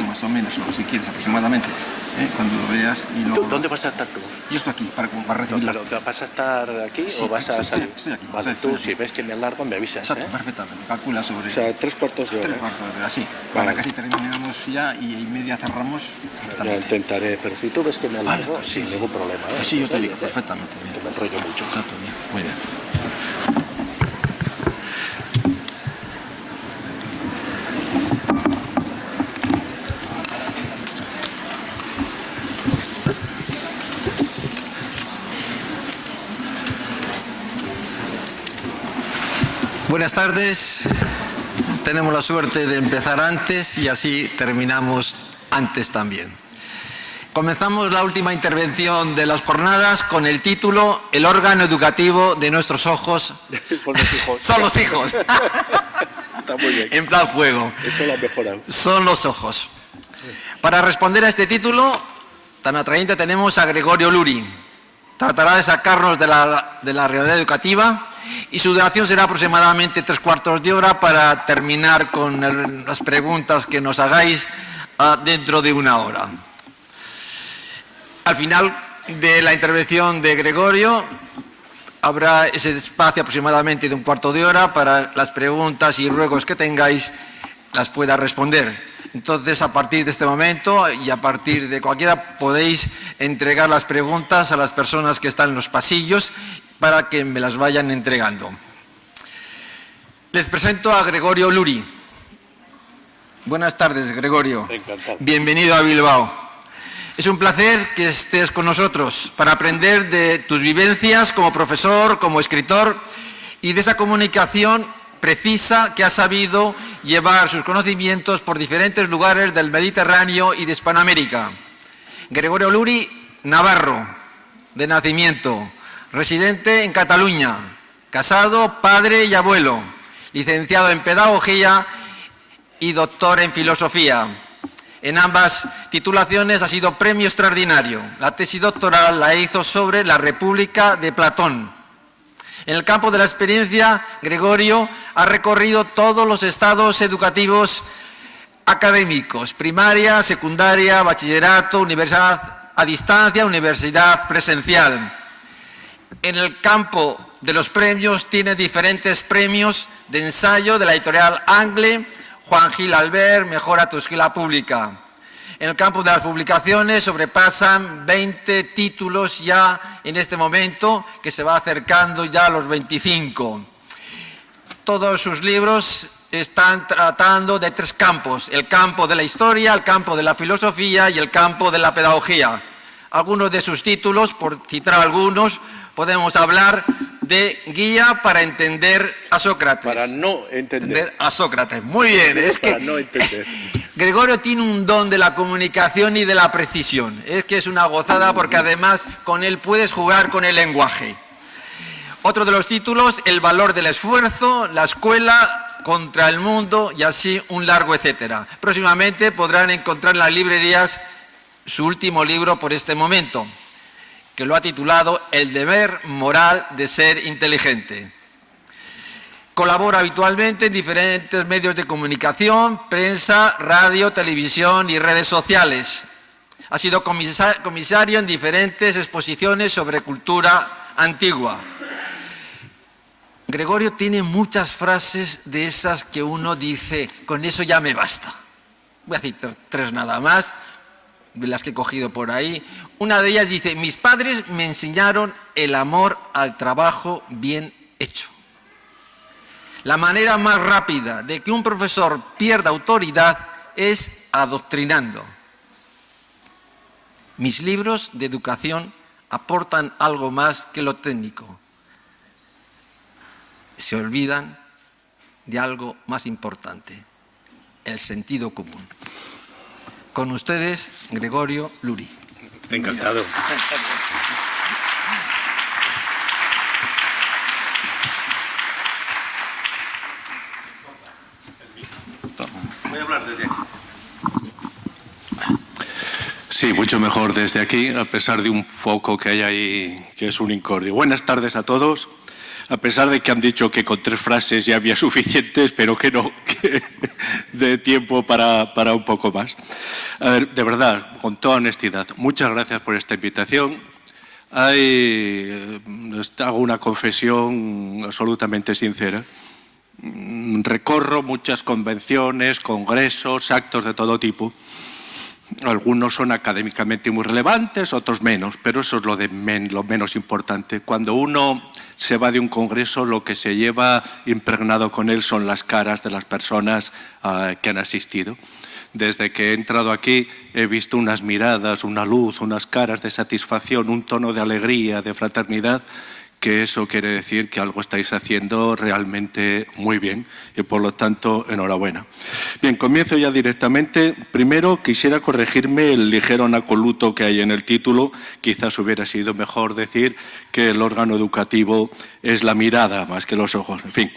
más o menos, o si quieres aproximadamente, cuando lo veas. Y luego... ¿Dónde vas a estar tú? Yo estoy aquí para recibir. Claro, ¿vas a estar aquí o vas a salir? Estoy aquí. Vale, tú si ves que me alargo me avisas. Exacto, perfectamente. Calcula sobre... O sea, 3/4 de hora. 3/4 de hora, sí. Vale. Para casi terminamos ya y media cerramos. Lo intentaré, pero si tú ves que me alargo, Vale, sin ningún problema. Sí, yo te digo perfectamente. Que me enrollo mucho. Exacto, bien. Muy bien. Buenas tardes. Tenemos la suerte de empezar antes y así terminamos antes también. Comenzamos la última intervención de las jornadas con el título El órgano educativo de nuestros ojos Son los hijos. son los hijos. Está muy bien. En plan juego. Eso lo ha mejorado. Son los ojos. Para responder a este título tan atrayente tenemos a Gregorio Luri. Tratará de sacarnos de la realidad educativa y su duración será aproximadamente 3/4 de hora para terminar con las preguntas que nos hagáis dentro de una hora. Al final de la intervención de Gregorio habrá ese espacio aproximadamente de 1/4 de hora para las preguntas y ruegos que tengáis las pueda responder. Entonces, a partir de este momento y a partir de cualquiera podéis entregar las preguntas a las personas que están en los pasillos para que me las vayan entregando. Les presento a Gregorio Luri. Buenas tardes, Gregorio. Encantado. Bienvenido a Bilbao. Es un placer que estés con nosotros para aprender de tus vivencias como profesor, como escritor y de esa comunicación precisa que has sabido llevar sus conocimientos por diferentes lugares del Mediterráneo y de Hispanoamérica. Gregorio Luri, navarro, de nacimiento, residente en Cataluña, casado, padre y abuelo, licenciado en Pedagogía y doctor en Filosofía. En ambas titulaciones ha sido premio extraordinario. La tesis doctoral la hizo sobre la República de Platón. En el campo de la experiencia, Gregorio ha recorrido todos los estados educativos académicos, primaria, secundaria, bachillerato, universidad a distancia, universidad presencial. En el campo de los premios tiene diferentes premios de ensayo de la editorial Angle, Juan Gil Albert, Mejora tu escuela pública. En el campo de las publicaciones sobrepasan 20 títulos ya en este momento, que se va acercando ya a los 25. Todos sus libros están tratando de 3 campos: el campo de la historia, el campo de la filosofía y el campo de la pedagogía. Algunos de sus títulos, por citar algunos, podemos hablar de Guía para entender a Sócrates. Para no entender. A Sócrates. Muy bien. Es para que no entender. Gregorio tiene un don de la comunicación y de la precisión. Es que es una gozada porque además con él puedes jugar con el lenguaje. Otro de los títulos, El valor del esfuerzo, la escuela contra el mundo y así un largo etcétera. Próximamente podrán encontrar en las librerías su último libro por este momento, que lo ha titulado El deber moral de ser inteligente. Colabora habitualmente en diferentes medios de comunicación, prensa, radio, televisión y redes sociales. Ha sido comisario en diferentes exposiciones sobre cultura antigua. Gregorio tiene muchas frases de esas que uno dice, con eso ya me basta. Voy a citar 3 nada más, de las que he cogido por ahí. Una de ellas dice, mis padres me enseñaron el amor al trabajo bien hecho. La manera más rápida de que un profesor pierda autoridad es adoctrinando. Mis libros de educación aportan algo más que lo técnico. Se olvidan de algo más importante, el sentido común. Con ustedes, Gregorio Luri. Encantado. Voy a hablar desde aquí. Sí, mucho mejor desde aquí, a pesar de un foco que hay ahí, que es un incordio. Buenas tardes a todos. A pesar de que han dicho que con 3 frases ya había suficiente, espero que no, que dé tiempo para un poco más. A ver, de verdad, con toda honestidad, muchas gracias por esta invitación. Hago una confesión absolutamente sincera. Recorro muchas convenciones, congresos, actos de todo tipo. Algunos son académicamente muy relevantes, otros menos, pero eso es lo menos importante. Cuando uno se va de un congreso, lo que se lleva impregnado con él son las caras de las personas que han asistido. Desde que he entrado aquí he visto unas miradas, una luz, unas caras de satisfacción, un tono de alegría, de fraternidad, que eso quiere decir que algo estáis haciendo realmente muy bien y, por lo tanto, enhorabuena. Bien, comienzo ya directamente. Primero, quisiera corregirme el ligero anacoluto que hay en el título. Quizás hubiera sido mejor decir que el órgano educativo es la mirada más que los ojos. En fin,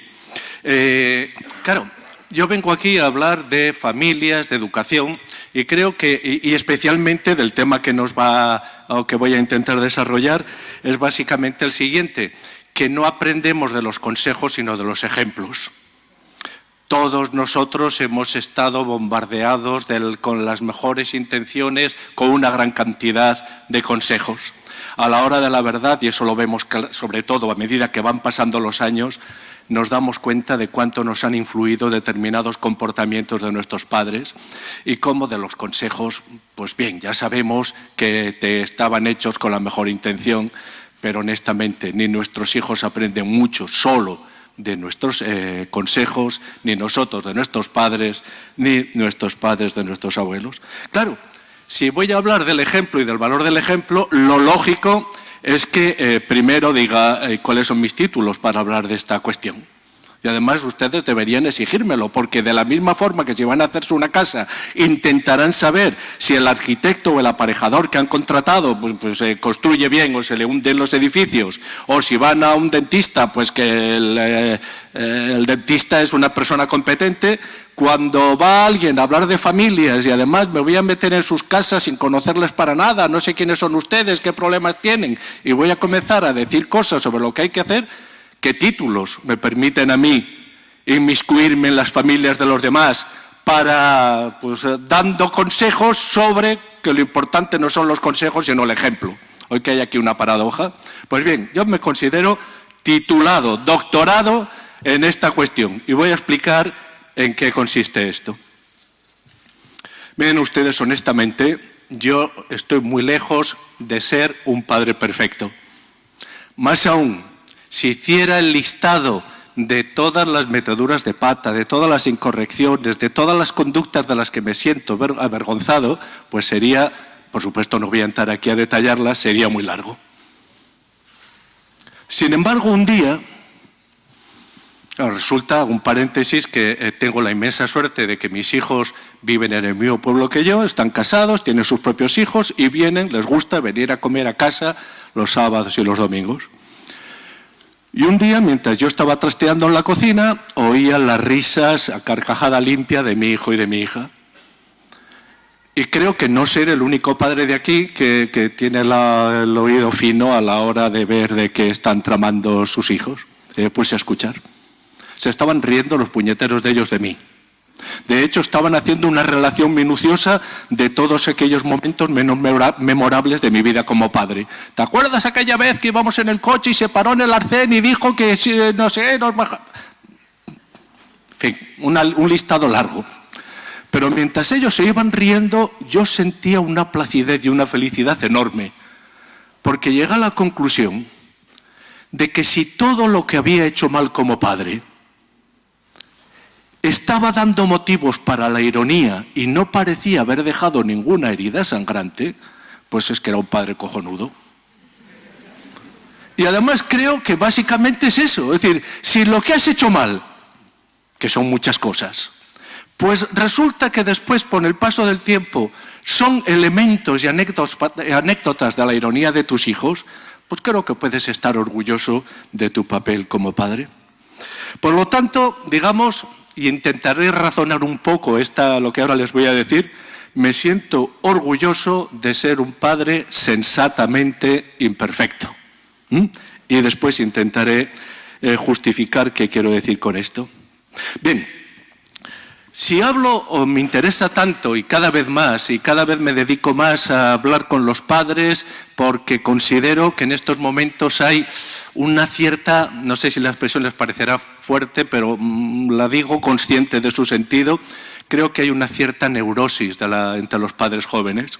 claro, yo vengo aquí a hablar de familias, de educación, y creo que, y especialmente del tema que que voy a intentar desarrollar, es básicamente el siguiente, que no aprendemos de los consejos, sino de los ejemplos. Todos nosotros hemos estado bombardeados con las mejores intenciones, con una gran cantidad de consejos. A la hora de la verdad, y eso lo vemos sobre todo a medida que van pasando los años, nos damos cuenta de cuánto nos han influido determinados comportamientos de nuestros padres y cómo de los consejos, pues bien, ya sabemos que estaban hechos con la mejor intención, pero honestamente ni nuestros hijos aprenden mucho solo de nuestros consejos, ni nosotros de nuestros padres, ni nuestros padres de nuestros abuelos. Claro, si voy a hablar del ejemplo y del valor del ejemplo, lo lógico es que primero diga cuáles son mis títulos para hablar de esta cuestión. Y además ustedes deberían exigírmelo, porque de la misma forma que si van a hacerse una casa, intentarán saber si el arquitecto o el aparejador que han contratado pues construye bien o se le hunden los edificios, o si van a un dentista, pues que el dentista es una persona competente. Cuando va alguien a hablar de familias y además me voy a meter en sus casas sin conocerles para nada, no sé quiénes son ustedes, qué problemas tienen, y voy a comenzar a decir cosas sobre lo que hay que hacer, ¿qué títulos me permiten a mí inmiscuirme en las familias de los demás para, dando consejos sobre que lo importante no son los consejos sino el ejemplo? Hoy que hay aquí una paradoja. Pues bien, yo me considero titulado, doctorado en esta cuestión y voy a explicar en qué consiste esto. Miren ustedes, honestamente, yo estoy muy lejos de ser un padre perfecto. Más aún, si hiciera el listado de todas las meteduras de pata, de todas las incorrecciones, de todas las conductas de las que me siento avergonzado, pues sería, por supuesto no voy a entrar aquí a detallarlas, sería muy largo. Sin embargo, un día, resulta, un paréntesis, que tengo la inmensa suerte de que mis hijos viven en el mismo pueblo que yo, están casados, tienen sus propios hijos y les gusta venir a comer a casa los sábados y los domingos. Y un día, mientras yo estaba trasteando en la cocina, oía las risas a carcajada limpia de mi hijo y de mi hija. Y creo que no ser el único padre de aquí que tiene el oído fino a la hora de ver de qué están tramando sus hijos. Me puse a escuchar. Se estaban riendo los puñeteros de ellos de mí. De hecho, estaban haciendo una relación minuciosa de todos aquellos momentos menos memorables de mi vida como padre. ¿Te acuerdas aquella vez que íbamos en el coche y se paró en el arcén y dijo que, no sé, nos baja? En fin, un listado largo. Pero mientras ellos se iban riendo, yo sentía una placidez y una felicidad enorme, porque llegué a la conclusión de que si todo lo que había hecho mal como padre estaba dando motivos para la ironía y no parecía haber dejado ninguna herida sangrante, pues es que era un padre cojonudo. Y además creo que básicamente es eso, es decir, si lo que has hecho mal, que son muchas cosas, pues resulta que después, con el paso del tiempo, son elementos y anécdotas de la ironía de tus hijos, pues creo que puedes estar orgulloso de tu papel como padre. Por lo tanto, digamos, y intentaré razonar un poco lo que ahora les voy a decir, me siento orgulloso de ser un padre sensatamente imperfecto. Y después intentaré justificar qué quiero decir con esto. Bien, si hablo o me interesa tanto y cada vez más y cada vez me dedico más a hablar con los padres porque considero que en estos momentos hay una cierta, no sé si la expresión les parecerá fuerte, pero la digo consciente de su sentido, creo que hay una cierta neurosis entre los padres jóvenes.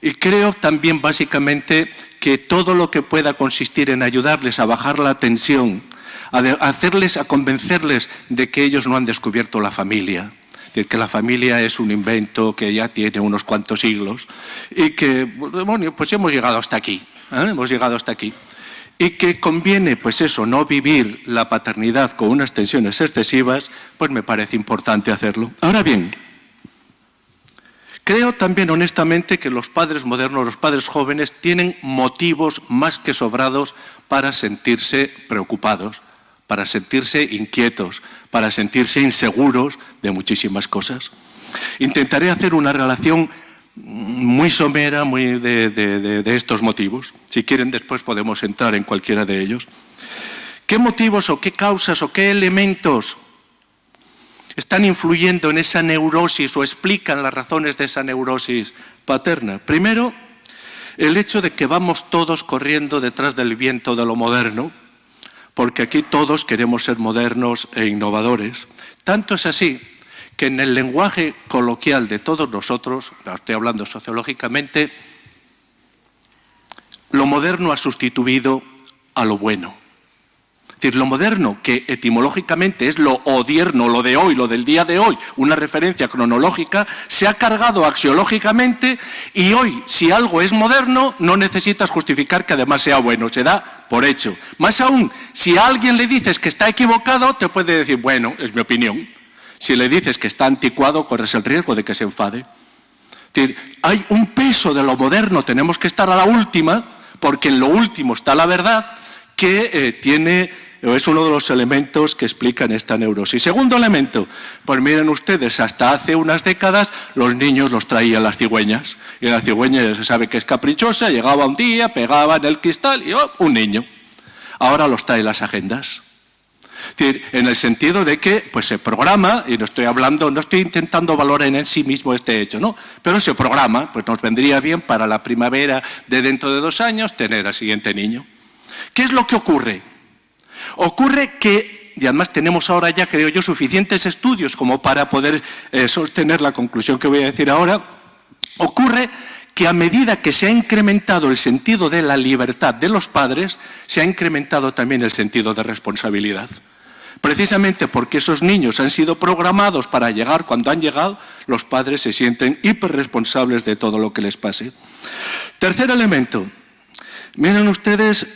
Y creo también básicamente que todo lo que pueda consistir en ayudarles a bajar la tensión, a convencerles de que ellos no han descubierto la familia, es decir, que la familia es un invento que ya tiene unos cuantos siglos y que, bueno, pues hemos llegado hasta aquí, hemos llegado hasta aquí. Y que conviene, pues eso, no vivir la paternidad con unas tensiones excesivas, pues me parece importante hacerlo. Ahora bien, creo también honestamente que los padres modernos, los padres jóvenes, tienen motivos más que sobrados para sentirse preocupados, para sentirse inquietos, para sentirse inseguros de muchísimas cosas. Intentaré hacer una relación muy somera de estos motivos. Si quieren, después podemos entrar en cualquiera de ellos. ¿Qué motivos o qué causas o qué elementos están influyendo en esa neurosis o explican las razones de esa neurosis paterna? Primero, el hecho de que vamos todos corriendo detrás del viento de lo moderno, porque aquí todos queremos ser modernos e innovadores. Tanto es así que en el lenguaje coloquial de todos nosotros, estoy hablando sociológicamente, lo moderno ha sustituido a lo bueno. Es decir, lo moderno, que etimológicamente es lo odierno, lo de hoy, lo del día de hoy, una referencia cronológica, se ha cargado axiológicamente y hoy, si algo es moderno, no necesitas justificar que además sea bueno, se da por hecho. Más aún, si a alguien le dices que está equivocado, te puede decir, bueno, es mi opinión. Si le dices que está anticuado, corres el riesgo de que se enfade. Es decir, hay un peso de lo moderno, tenemos que estar a la última, porque en lo último está la verdad, que es uno de los elementos que explican esta neurosis. Segundo elemento, pues miren ustedes, hasta hace unas décadas los niños los traían las cigüeñas, y la cigüeña ya se sabe que es caprichosa, llegaba un día, pegaba en el cristal y un niño. Ahora los trae las agendas. Es decir, en el sentido de que pues se programa, y no estoy intentando valorar en sí mismo este hecho, ¿no? Pero se programa, pues nos vendría bien para la primavera de dentro de 2 años tener al siguiente niño. ¿Qué es lo que ocurre? Ocurre que, y además tenemos ahora ya, creo yo, suficientes estudios como para poder sostener la conclusión que voy a decir ahora, ocurre que a medida que se ha incrementado el sentido de la libertad de los padres, se ha incrementado también el sentido de responsabilidad. Precisamente porque esos niños han sido programados para llegar cuando han llegado, los padres se sienten hiperresponsables de todo lo que les pase. Tercer elemento. Miren ustedes,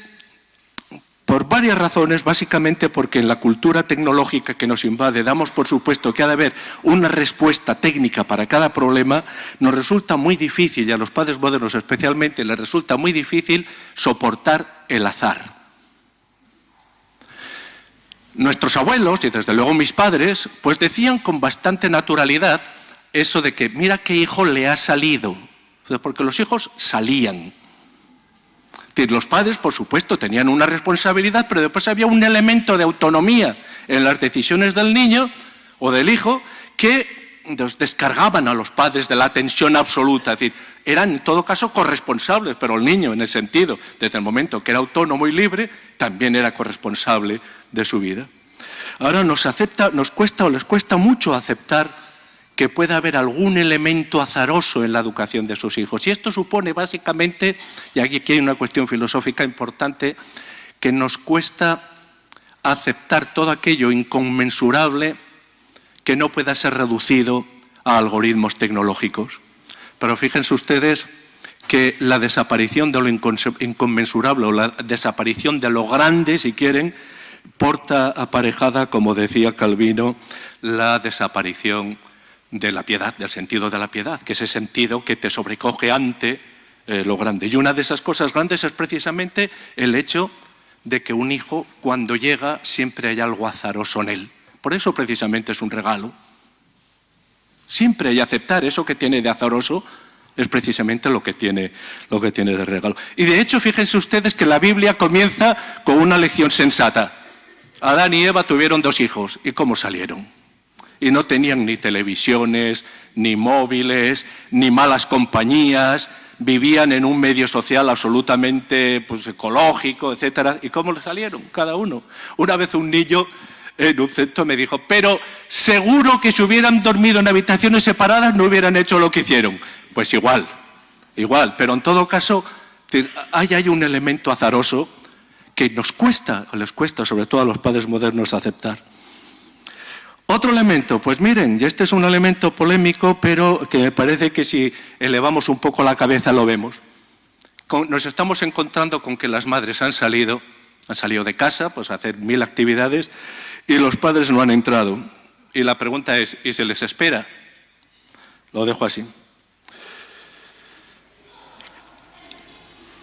por varias razones, básicamente porque en la cultura tecnológica que nos invade damos por supuesto que ha de haber una respuesta técnica para cada problema, nos resulta muy difícil, y a los padres modernos especialmente les resulta muy difícil soportar el azar. Nuestros abuelos, y desde luego mis padres, pues decían con bastante naturalidad eso de que mira qué hijo le ha salido, porque los hijos salían. Los padres, por supuesto, tenían una responsabilidad, pero después había un elemento de autonomía en las decisiones del niño o del hijo que descargaban a los padres de la tensión absoluta. Es decir, eran en todo caso corresponsables, pero el niño, en el sentido, desde el momento que era autónomo y libre, también era corresponsable de su vida. Ahora les cuesta mucho aceptar que pueda haber algún elemento azaroso en la educación de sus hijos. Y esto supone básicamente, y aquí hay una cuestión filosófica importante, que nos cuesta aceptar todo aquello inconmensurable que no pueda ser reducido a algoritmos tecnológicos. Pero fíjense ustedes que la desaparición de lo inconmensurable o la desaparición de lo grande, si quieren, porta aparejada, como decía Calvino, la desaparición de la piedad, del sentido de la piedad, que es ese sentido que te sobrecoge ante lo grande. Y una de esas cosas grandes es precisamente el hecho de que un hijo, cuando llega, siempre hay algo azaroso en él. Por eso precisamente es un regalo. Siempre hay aceptar eso que tiene de azaroso, es precisamente lo que tiene de regalo. Y de hecho, fíjense ustedes que la Biblia comienza con una lección sensata. Adán y Eva tuvieron 2 hijos. ¿Y cómo salieron? Y no tenían ni televisiones, ni móviles, ni malas compañías, vivían en un medio social absolutamente ecológico, etcétera. ¿Y cómo salieron cada uno? Una vez un niño en un centro me dijo, pero seguro que si hubieran dormido en habitaciones separadas no hubieran hecho lo que hicieron. Pues igual, pero en todo caso hay un elemento azaroso que les cuesta sobre todo a los padres modernos aceptar. Otro elemento, pues miren, y este es un elemento polémico, pero que me parece que si elevamos un poco la cabeza lo vemos. Nos estamos encontrando con que las madres han salido de casa pues a hacer 1000 actividades y los padres no han entrado. Y la pregunta es, ¿y se les espera? Lo dejo así.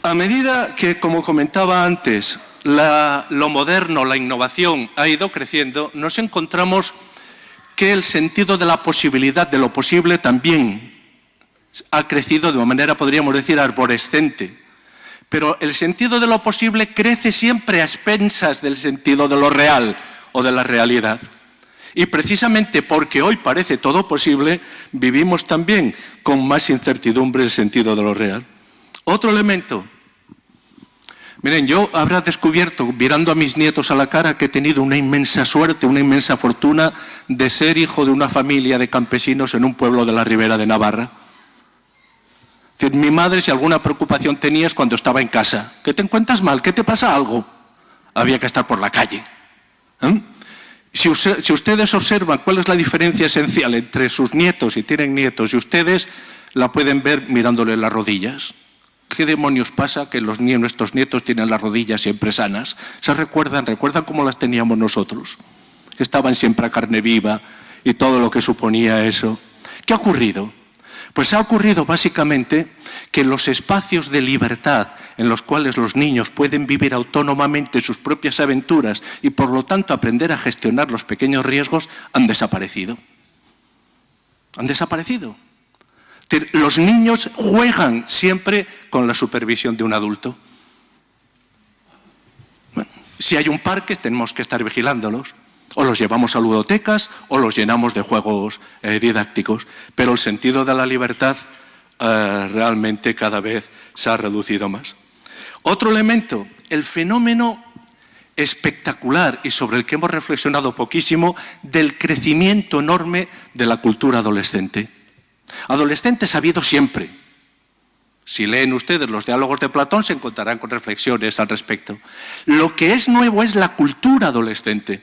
A medida que, como comentaba antes, lo moderno, la innovación ha ido creciendo, nos encontramos que el sentido de la posibilidad, de lo posible, también ha crecido de una manera, podríamos decir, arborescente. Pero el sentido de lo posible crece siempre a expensas del sentido de lo real o de la realidad. Y precisamente porque hoy parece todo posible, vivimos también con más incertidumbre el sentido de lo real. Otro elemento. Miren, yo habré descubierto, mirando a mis nietos a la cara, que he tenido una inmensa suerte, una inmensa fortuna de ser hijo de una familia de campesinos en un pueblo de la Ribera de Navarra. Es decir, mi madre, si alguna preocupación tenía, es cuando estaba en casa. ¿Que te encuentras mal? ¿Que te pasa algo? Había que estar por la calle. Si ustedes observan cuál es la diferencia esencial entre sus nietos, si tienen nietos, y ustedes, la pueden ver mirándole las rodillas. ¿Qué demonios pasa que nuestros nietos tienen las rodillas siempre sanas? ¿Se recuerdan cómo las teníamos nosotros? Que estaban siempre a carne viva y todo lo que suponía eso. ¿Qué ha ocurrido? Pues ha ocurrido básicamente que los espacios de libertad en los cuales los niños pueden vivir autónomamente sus propias aventuras y por lo tanto aprender a gestionar los pequeños riesgos han desaparecido. Han desaparecido. Los niños juegan siempre con la supervisión de un adulto. Bueno, si hay un parque tenemos que estar vigilándolos. O los llevamos a ludotecas o los llenamos de juegos didácticos. Pero el sentido de la libertad realmente cada vez se ha reducido más. Otro elemento, el fenómeno espectacular y sobre el que hemos reflexionado poquísimo del crecimiento enorme de la cultura adolescente. Adolescentes ha habido siempre. Si leen ustedes los diálogos de Platón se encontrarán con reflexiones al respecto. Lo que es nuevo es la cultura adolescente.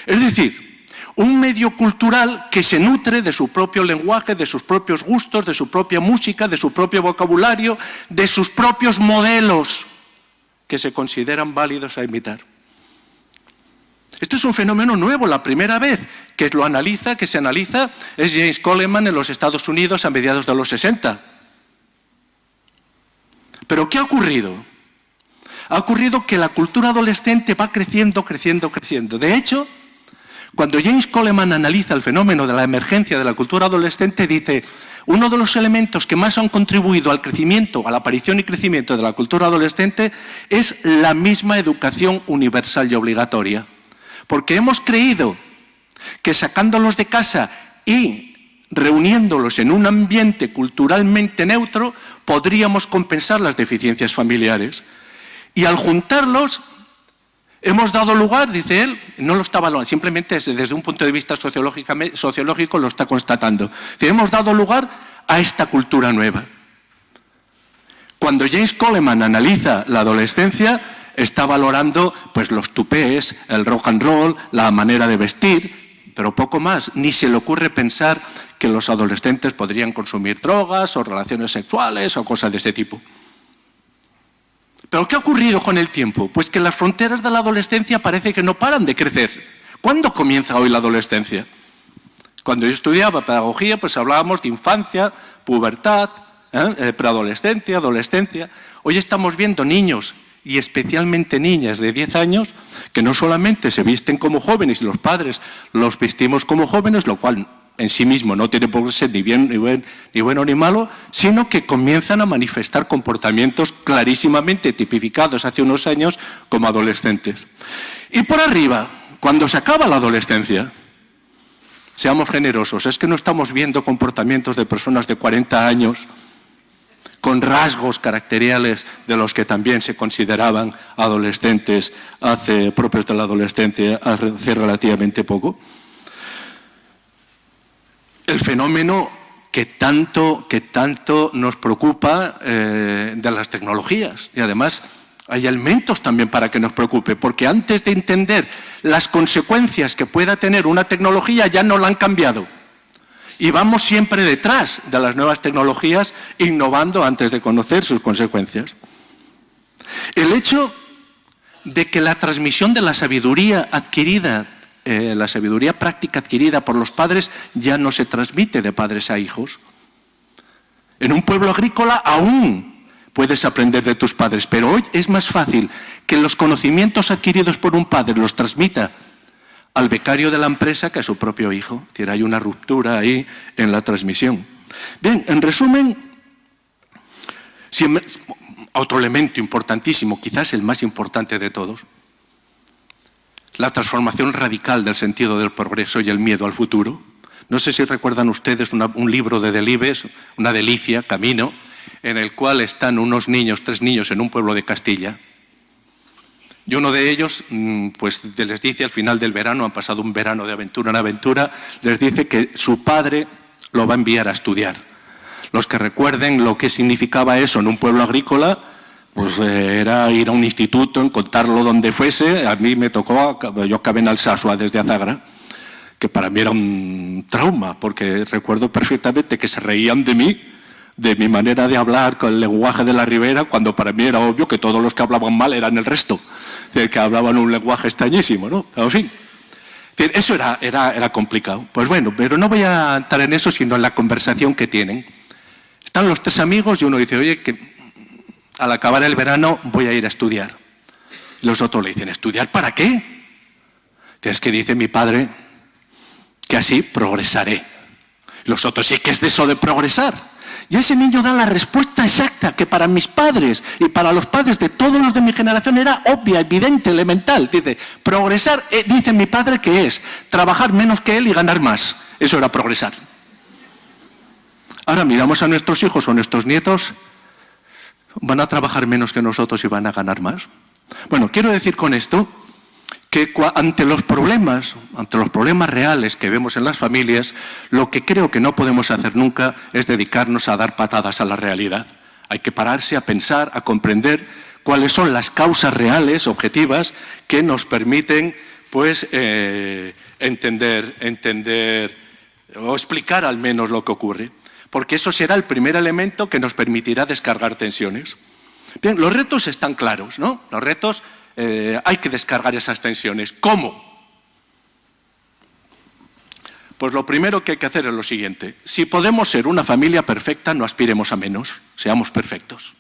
Es decir, un medio cultural que se nutre de su propio lenguaje, de sus propios gustos, de su propia música, de su propio vocabulario, de sus propios modelos que se consideran válidos a imitar. Esto es un fenómeno nuevo, la primera vez que se analiza es James Coleman en los Estados Unidos a mediados de los 60. ¿Pero qué ha ocurrido? Ha ocurrido que la cultura adolescente va creciendo. De hecho, cuando James Coleman analiza el fenómeno de la emergencia de la cultura adolescente, dice, uno de los elementos que más han contribuido al crecimiento, a la aparición y crecimiento de la cultura adolescente es la misma educación universal y obligatoria. Porque hemos creído que sacándolos de casa y reuniéndolos en un ambiente culturalmente neutro, podríamos compensar las deficiencias familiares. Y al juntarlos, hemos dado lugar, dice él, no lo está valorando, simplemente desde un punto de vista sociológico lo está constatando. Hemos dado lugar a esta cultura nueva. Cuando James Coleman analiza la adolescencia, está valorando pues los tupés, el rock and roll, la manera de vestir, pero poco más. Ni se le ocurre pensar que los adolescentes podrían consumir drogas o relaciones sexuales o cosas de ese tipo. ¿Pero qué ha ocurrido con el tiempo? Pues que las fronteras de la adolescencia parece que no paran de crecer. ¿Cuándo comienza hoy la adolescencia? Cuando yo estudiaba pedagogía, pues hablábamos de infancia, pubertad, preadolescencia, adolescencia. Hoy estamos viendo niños y especialmente niñas de 10 años que no solamente se visten como jóvenes y los padres los vestimos como jóvenes, lo cual en sí mismo no tiene por qué ser ni bueno ni malo, sino que comienzan a manifestar comportamientos clarísimamente tipificados hace unos años como adolescentes. Y por arriba, Cuando se acaba la adolescencia, seamos generosos, es que no estamos viendo comportamientos de personas de 40 años con rasgos caracteriales de los que también se consideraban adolescentes propios de la adolescencia hace relativamente poco. El fenómeno que tanto nos preocupa de las tecnologías, y además hay elementos también para que nos preocupe, porque antes de entender las consecuencias que pueda tener una tecnología ya no la han cambiado. Y vamos siempre detrás de las nuevas tecnologías, innovando antes de conocer sus consecuencias. El hecho de que la transmisión de la sabiduría adquirida, la sabiduría práctica adquirida por los padres, ya no se transmite de padres a hijos. En un pueblo agrícola aún puedes aprender de tus padres, pero hoy es más fácil que los conocimientos adquiridos por un padre los transmita al becario de la empresa que a su propio hijo. Es decir, hay una ruptura ahí en la transmisión. Bien, en resumen, otro elemento importantísimo, quizás el más importante de todos, la transformación radical del sentido del progreso y el miedo al futuro. No sé si recuerdan ustedes un libro de Delibes, Una delicia, Camino, en el cual están tres niños en un pueblo de Castilla. Y uno de ellos, pues les dice al final del verano, han pasado un verano de aventura en aventura, les dice que su padre lo va a enviar a estudiar. Los que recuerden lo que significaba eso en un pueblo agrícola, pues era ir a un instituto, encontrarlo donde fuese. A mí me tocó, yo acabé en Alsasua desde Azagra, que para mí era un trauma, porque recuerdo perfectamente que se reían de mí, de mi manera de hablar con el lenguaje de la ribera, cuando para mí era obvio que todos los que hablaban mal eran el resto, es decir, que hablaban un lenguaje extrañísimo, ¿no? En fin, eso era complicado. Pues bueno, pero no voy a entrar en eso, sino en la conversación que tienen. Están los tres amigos y uno dice, oye, que al acabar el verano voy a ir a estudiar. Y los otros le dicen, ¿estudiar para qué? Es que dice mi padre que así progresaré. Los otros, sí, ¿qué es de eso de progresar? Y ese niño da la respuesta exacta que para mis padres y para los padres de todos los de mi generación era obvia, evidente, elemental. Dice, progresar, dice mi padre, que es trabajar menos que él y ganar más. Eso era progresar. Ahora miramos a nuestros hijos o nuestros nietos, van a trabajar menos que nosotros y van a ganar más. Bueno, quiero decir con esto que ante los problemas reales que vemos en las familias, lo que creo que no podemos hacer nunca es dedicarnos a dar patadas a la realidad. Hay que pararse a pensar, a comprender cuáles son las causas reales, objetivas, que nos permiten pues, entender o explicar al menos lo que ocurre. Porque eso será el primer elemento que nos permitirá descargar tensiones. Bien, los retos están claros, ¿no? Los retos, hay que descargar esas tensiones. ¿Cómo? Pues lo primero que hay que hacer es lo siguiente. Si podemos ser una familia perfecta, no aspiremos a menos, seamos perfectos.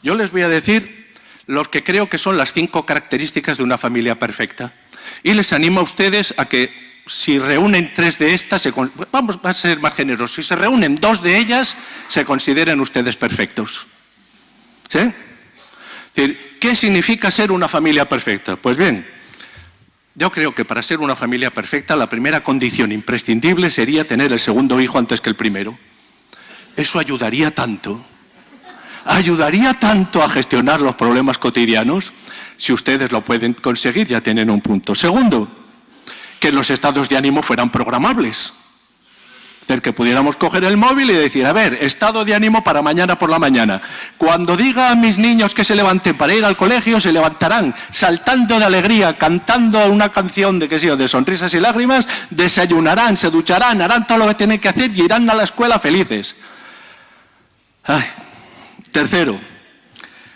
Yo les voy a decir lo que creo que son las 5 características de una familia perfecta. Y les animo a ustedes a que si reúnen 3 de estas, vamos a ser más generosos, si se reúnen 2 de ellas, se consideren ustedes perfectos. ¿Sí? Es decir, ¿qué significa ser una familia perfecta? Pues bien, yo creo que para ser una familia perfecta, la primera condición imprescindible sería tener el segundo hijo antes que el primero. Eso ayudaría tanto a gestionar los problemas cotidianos. Si ustedes lo pueden conseguir, ya tienen un punto. Segundo, que los estados de ánimo fueran programables. Es decir, que pudiéramos coger el móvil y decir, a ver, estado de ánimo para mañana por la mañana. Cuando diga a mis niños que se levanten para ir al colegio, se levantarán saltando de alegría, cantando una canción de sonrisas y lágrimas, desayunarán, se ducharán, harán todo lo que tienen que hacer y irán a la escuela felices. Ay. Tercero,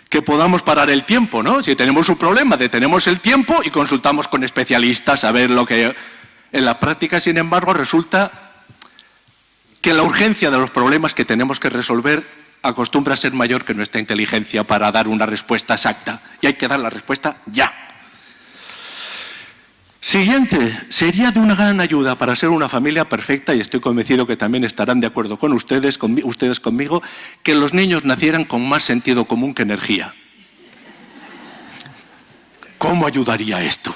que podamos parar el tiempo, ¿no? Si tenemos un problema, detenemos el tiempo y consultamos con especialistas a ver lo que... En la práctica, sin embargo, resulta que la urgencia de los problemas que tenemos que resolver acostumbra a ser mayor que nuestra inteligencia para dar una respuesta exacta. Y hay que dar la respuesta ya. Siguiente, sería de una gran ayuda para ser una familia perfecta, y estoy convencido que también estarán de acuerdo con ustedes conmigo, que los niños nacieran con más sentido común que energía. ¿Cómo ayudaría esto?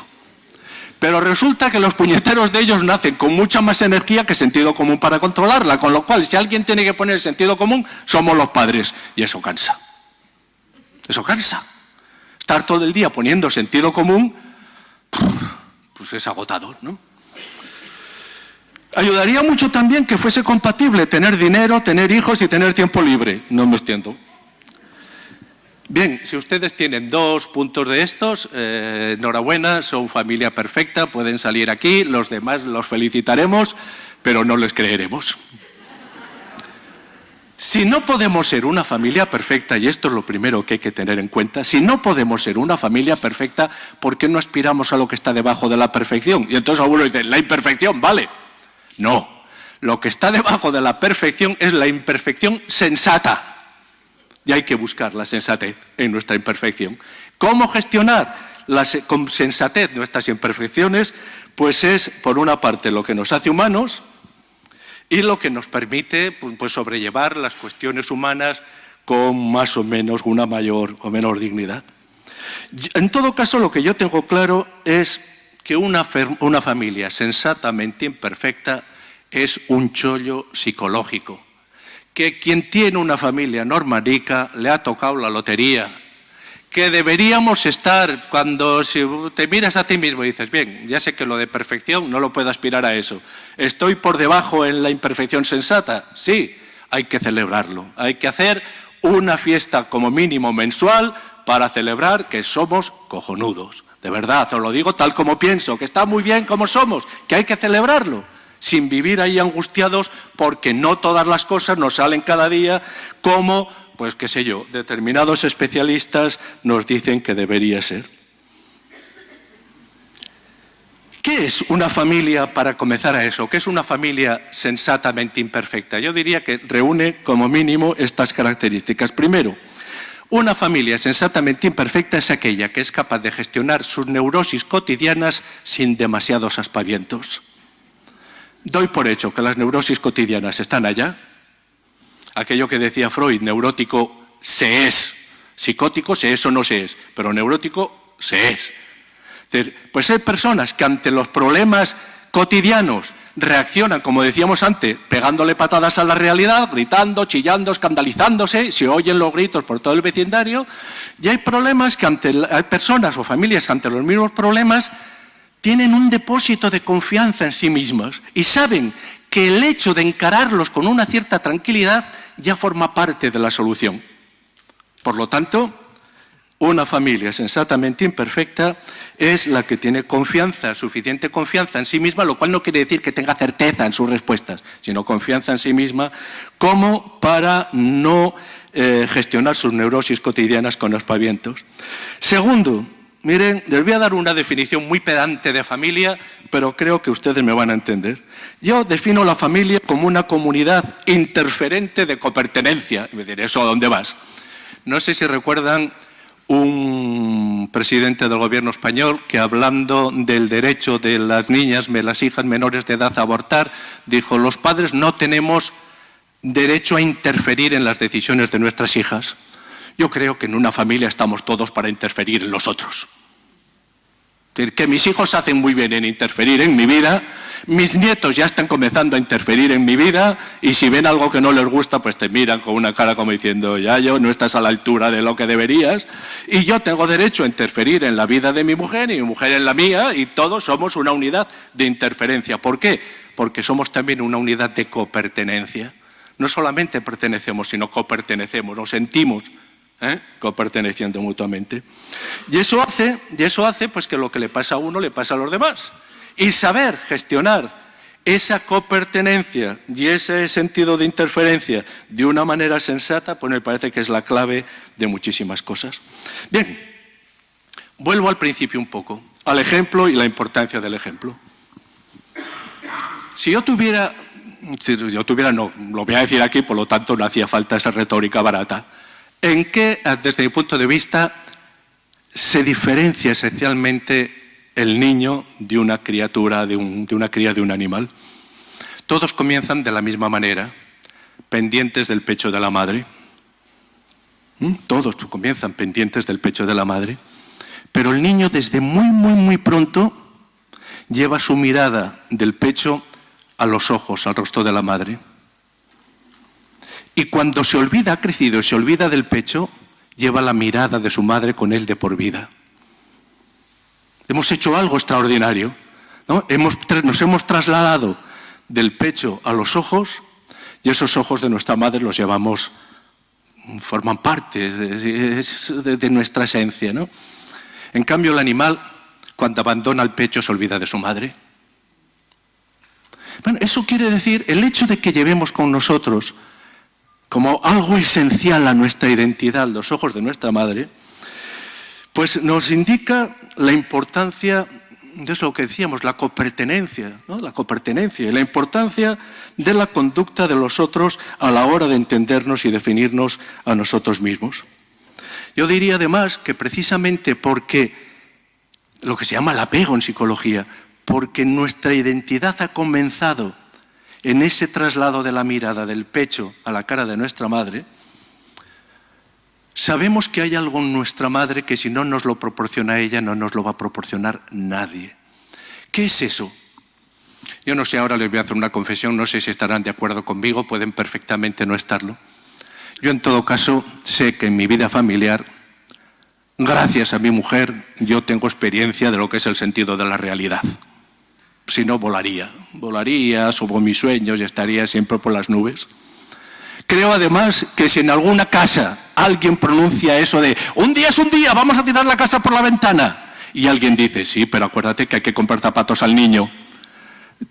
Pero resulta que los puñeteros de ellos nacen con mucha más energía que sentido común para controlarla, con lo cual si alguien tiene que poner sentido común, somos los padres, y eso cansa. Eso cansa. Estar todo el día poniendo sentido común, pues es agotador, ¿no? Ayudaría mucho también que fuese compatible tener dinero, tener hijos y tener tiempo libre. No me extiendo. Bien, si ustedes tienen 2 puntos de estos, enhorabuena, son familia perfecta, pueden salir aquí, los demás los felicitaremos, pero no les creeremos. Si no podemos ser una familia perfecta, y esto es lo primero que hay que tener en cuenta, si no podemos ser una familia perfecta, ¿por qué no aspiramos a lo que está debajo de la perfección? Y entonces algunos dicen, la imperfección, vale. No, lo que está debajo de la perfección es la imperfección sensata. Y hay que buscar la sensatez en nuestra imperfección. ¿Cómo gestionar con sensatez nuestras imperfecciones? Pues es, por una parte, lo que nos hace humanos y lo que nos permite pues, sobrellevar las cuestiones humanas con más o menos una mayor o menor dignidad. En todo caso, lo que yo tengo claro es que una familia sensatamente imperfecta es un chollo psicológico. Que quien tiene una familia normalica le ha tocado la lotería. Que deberíamos estar, cuando si te miras a ti mismo y dices, bien, ya sé que lo de perfección no lo puedo aspirar a eso. ¿Estoy por debajo en la imperfección sensata? Sí, hay que celebrarlo. Hay que hacer una fiesta como mínimo mensual para celebrar que somos cojonudos. De verdad, os lo digo tal como pienso, que está muy bien como somos, que hay que celebrarlo, sin vivir ahí angustiados porque no todas las cosas nos salen cada día como, pues qué sé yo, determinados especialistas nos dicen que debería ser. ¿Qué es una familia, para comenzar a eso? ¿Qué es una familia sensatamente imperfecta? Yo diría que reúne como mínimo estas características. Primero, una familia sensatamente imperfecta es aquella que es capaz de gestionar sus neurosis cotidianas sin demasiados aspavientos. Doy por hecho que las neurosis cotidianas están allá. Aquello que decía Freud, neurótico se es, psicótico se es o no se es, pero neurótico se es. Es decir, pues hay personas que ante los problemas cotidianos reaccionan, como decíamos antes, pegándole patadas a la realidad, gritando, chillando, escandalizándose, se oyen los gritos por todo el vecindario, y hay problemas que hay personas o familias que ante los mismos problemas tienen un depósito de confianza en sí mismas y saben que el hecho de encararlos con una cierta tranquilidad ya forma parte de la solución. Por lo tanto, una familia sensatamente imperfecta es la que tiene confianza, suficiente confianza en sí misma, lo cual no quiere decir que tenga certeza en sus respuestas, sino confianza en sí misma como para no gestionar sus neurosis cotidianas con aspavientos. Segundo, miren, les voy a dar una definición muy pedante de familia, pero creo que ustedes me van a entender. Yo defino la familia como una comunidad interferente de copertenencia. Es decir, ¿eso a dónde vas? No sé si recuerdan un presidente del gobierno español que, hablando del derecho de las niñas, las hijas menores de edad a abortar, dijo, los padres no tenemos derecho a interferir en las decisiones de nuestras hijas. Yo creo que en una familia estamos todos para interferir en los otros. Es decir, que mis hijos hacen muy bien en interferir en mi vida, mis nietos ya están comenzando a interferir en mi vida y si ven algo que no les gusta, pues te miran con una cara como diciendo, ya yo no estás a la altura de lo que deberías y yo tengo derecho a interferir en la vida de mi mujer y mi mujer en la mía y todos somos una unidad de interferencia. ¿Por qué? Porque somos también una unidad de copertenencia. No solamente pertenecemos, sino copertenecemos, nos sentimos coperteneciendo mutuamente. Y eso hace pues, que lo que le pasa a uno le pasa a los demás. Y saber gestionar esa copertenencia y ese sentido de interferencia de una manera sensata, pues me parece que es la clave de muchísimas cosas. Bien, vuelvo al principio un poco, al ejemplo y la importancia del ejemplo. Si yo tuviera, no, lo voy a decir aquí, por lo tanto no hacía falta esa retórica barata. ¿En qué, desde mi punto de vista, se diferencia esencialmente el niño de una criatura, de una cría de un animal? Todos comienzan de la misma manera, pendientes del pecho de la madre. Todos comienzan pendientes del pecho de la madre. Pero el niño desde muy, muy, muy pronto lleva su mirada del pecho a los ojos, al rostro de la madre. Y cuando se olvida, ha crecido y se olvida del pecho, lleva la mirada de su madre con él de por vida. Hemos hecho algo extraordinario, ¿no? Nos hemos trasladado del pecho a los ojos, y esos ojos de nuestra madre los llevamos, forman parte de nuestra esencia, ¿no? En cambio, el animal, cuando abandona el pecho, se olvida de su madre. Bueno, eso quiere decir, el hecho de que llevemos con nosotros como algo esencial a nuestra identidad los ojos de nuestra madre, pues nos indica la importancia de eso que decíamos, la copertenencia, ¿no? La copertenencia y la importancia de la conducta de los otros a la hora de entendernos y definirnos a nosotros mismos. Yo diría además que precisamente porque lo que se llama el apego en psicología, porque nuestra identidad ha comenzado en ese traslado de la mirada del pecho a la cara de nuestra madre, sabemos que hay algo en nuestra madre que si no nos lo proporciona ella, no nos lo va a proporcionar nadie. ¿Qué es eso? Yo no sé, ahora les voy a hacer una confesión, no sé si estarán de acuerdo conmigo, pueden perfectamente no estarlo. Yo en todo caso sé que en mi vida familiar, gracias a mi mujer, yo tengo experiencia de lo que es el sentido de la realidad. Si no, volaría, sobre mis sueños y estaría siempre por las nubes. Creo además que si en alguna casa alguien pronuncia eso de un día es un día, vamos a tirar la casa por la ventana, y alguien dice, sí, pero acuérdate que hay que comprar zapatos al niño,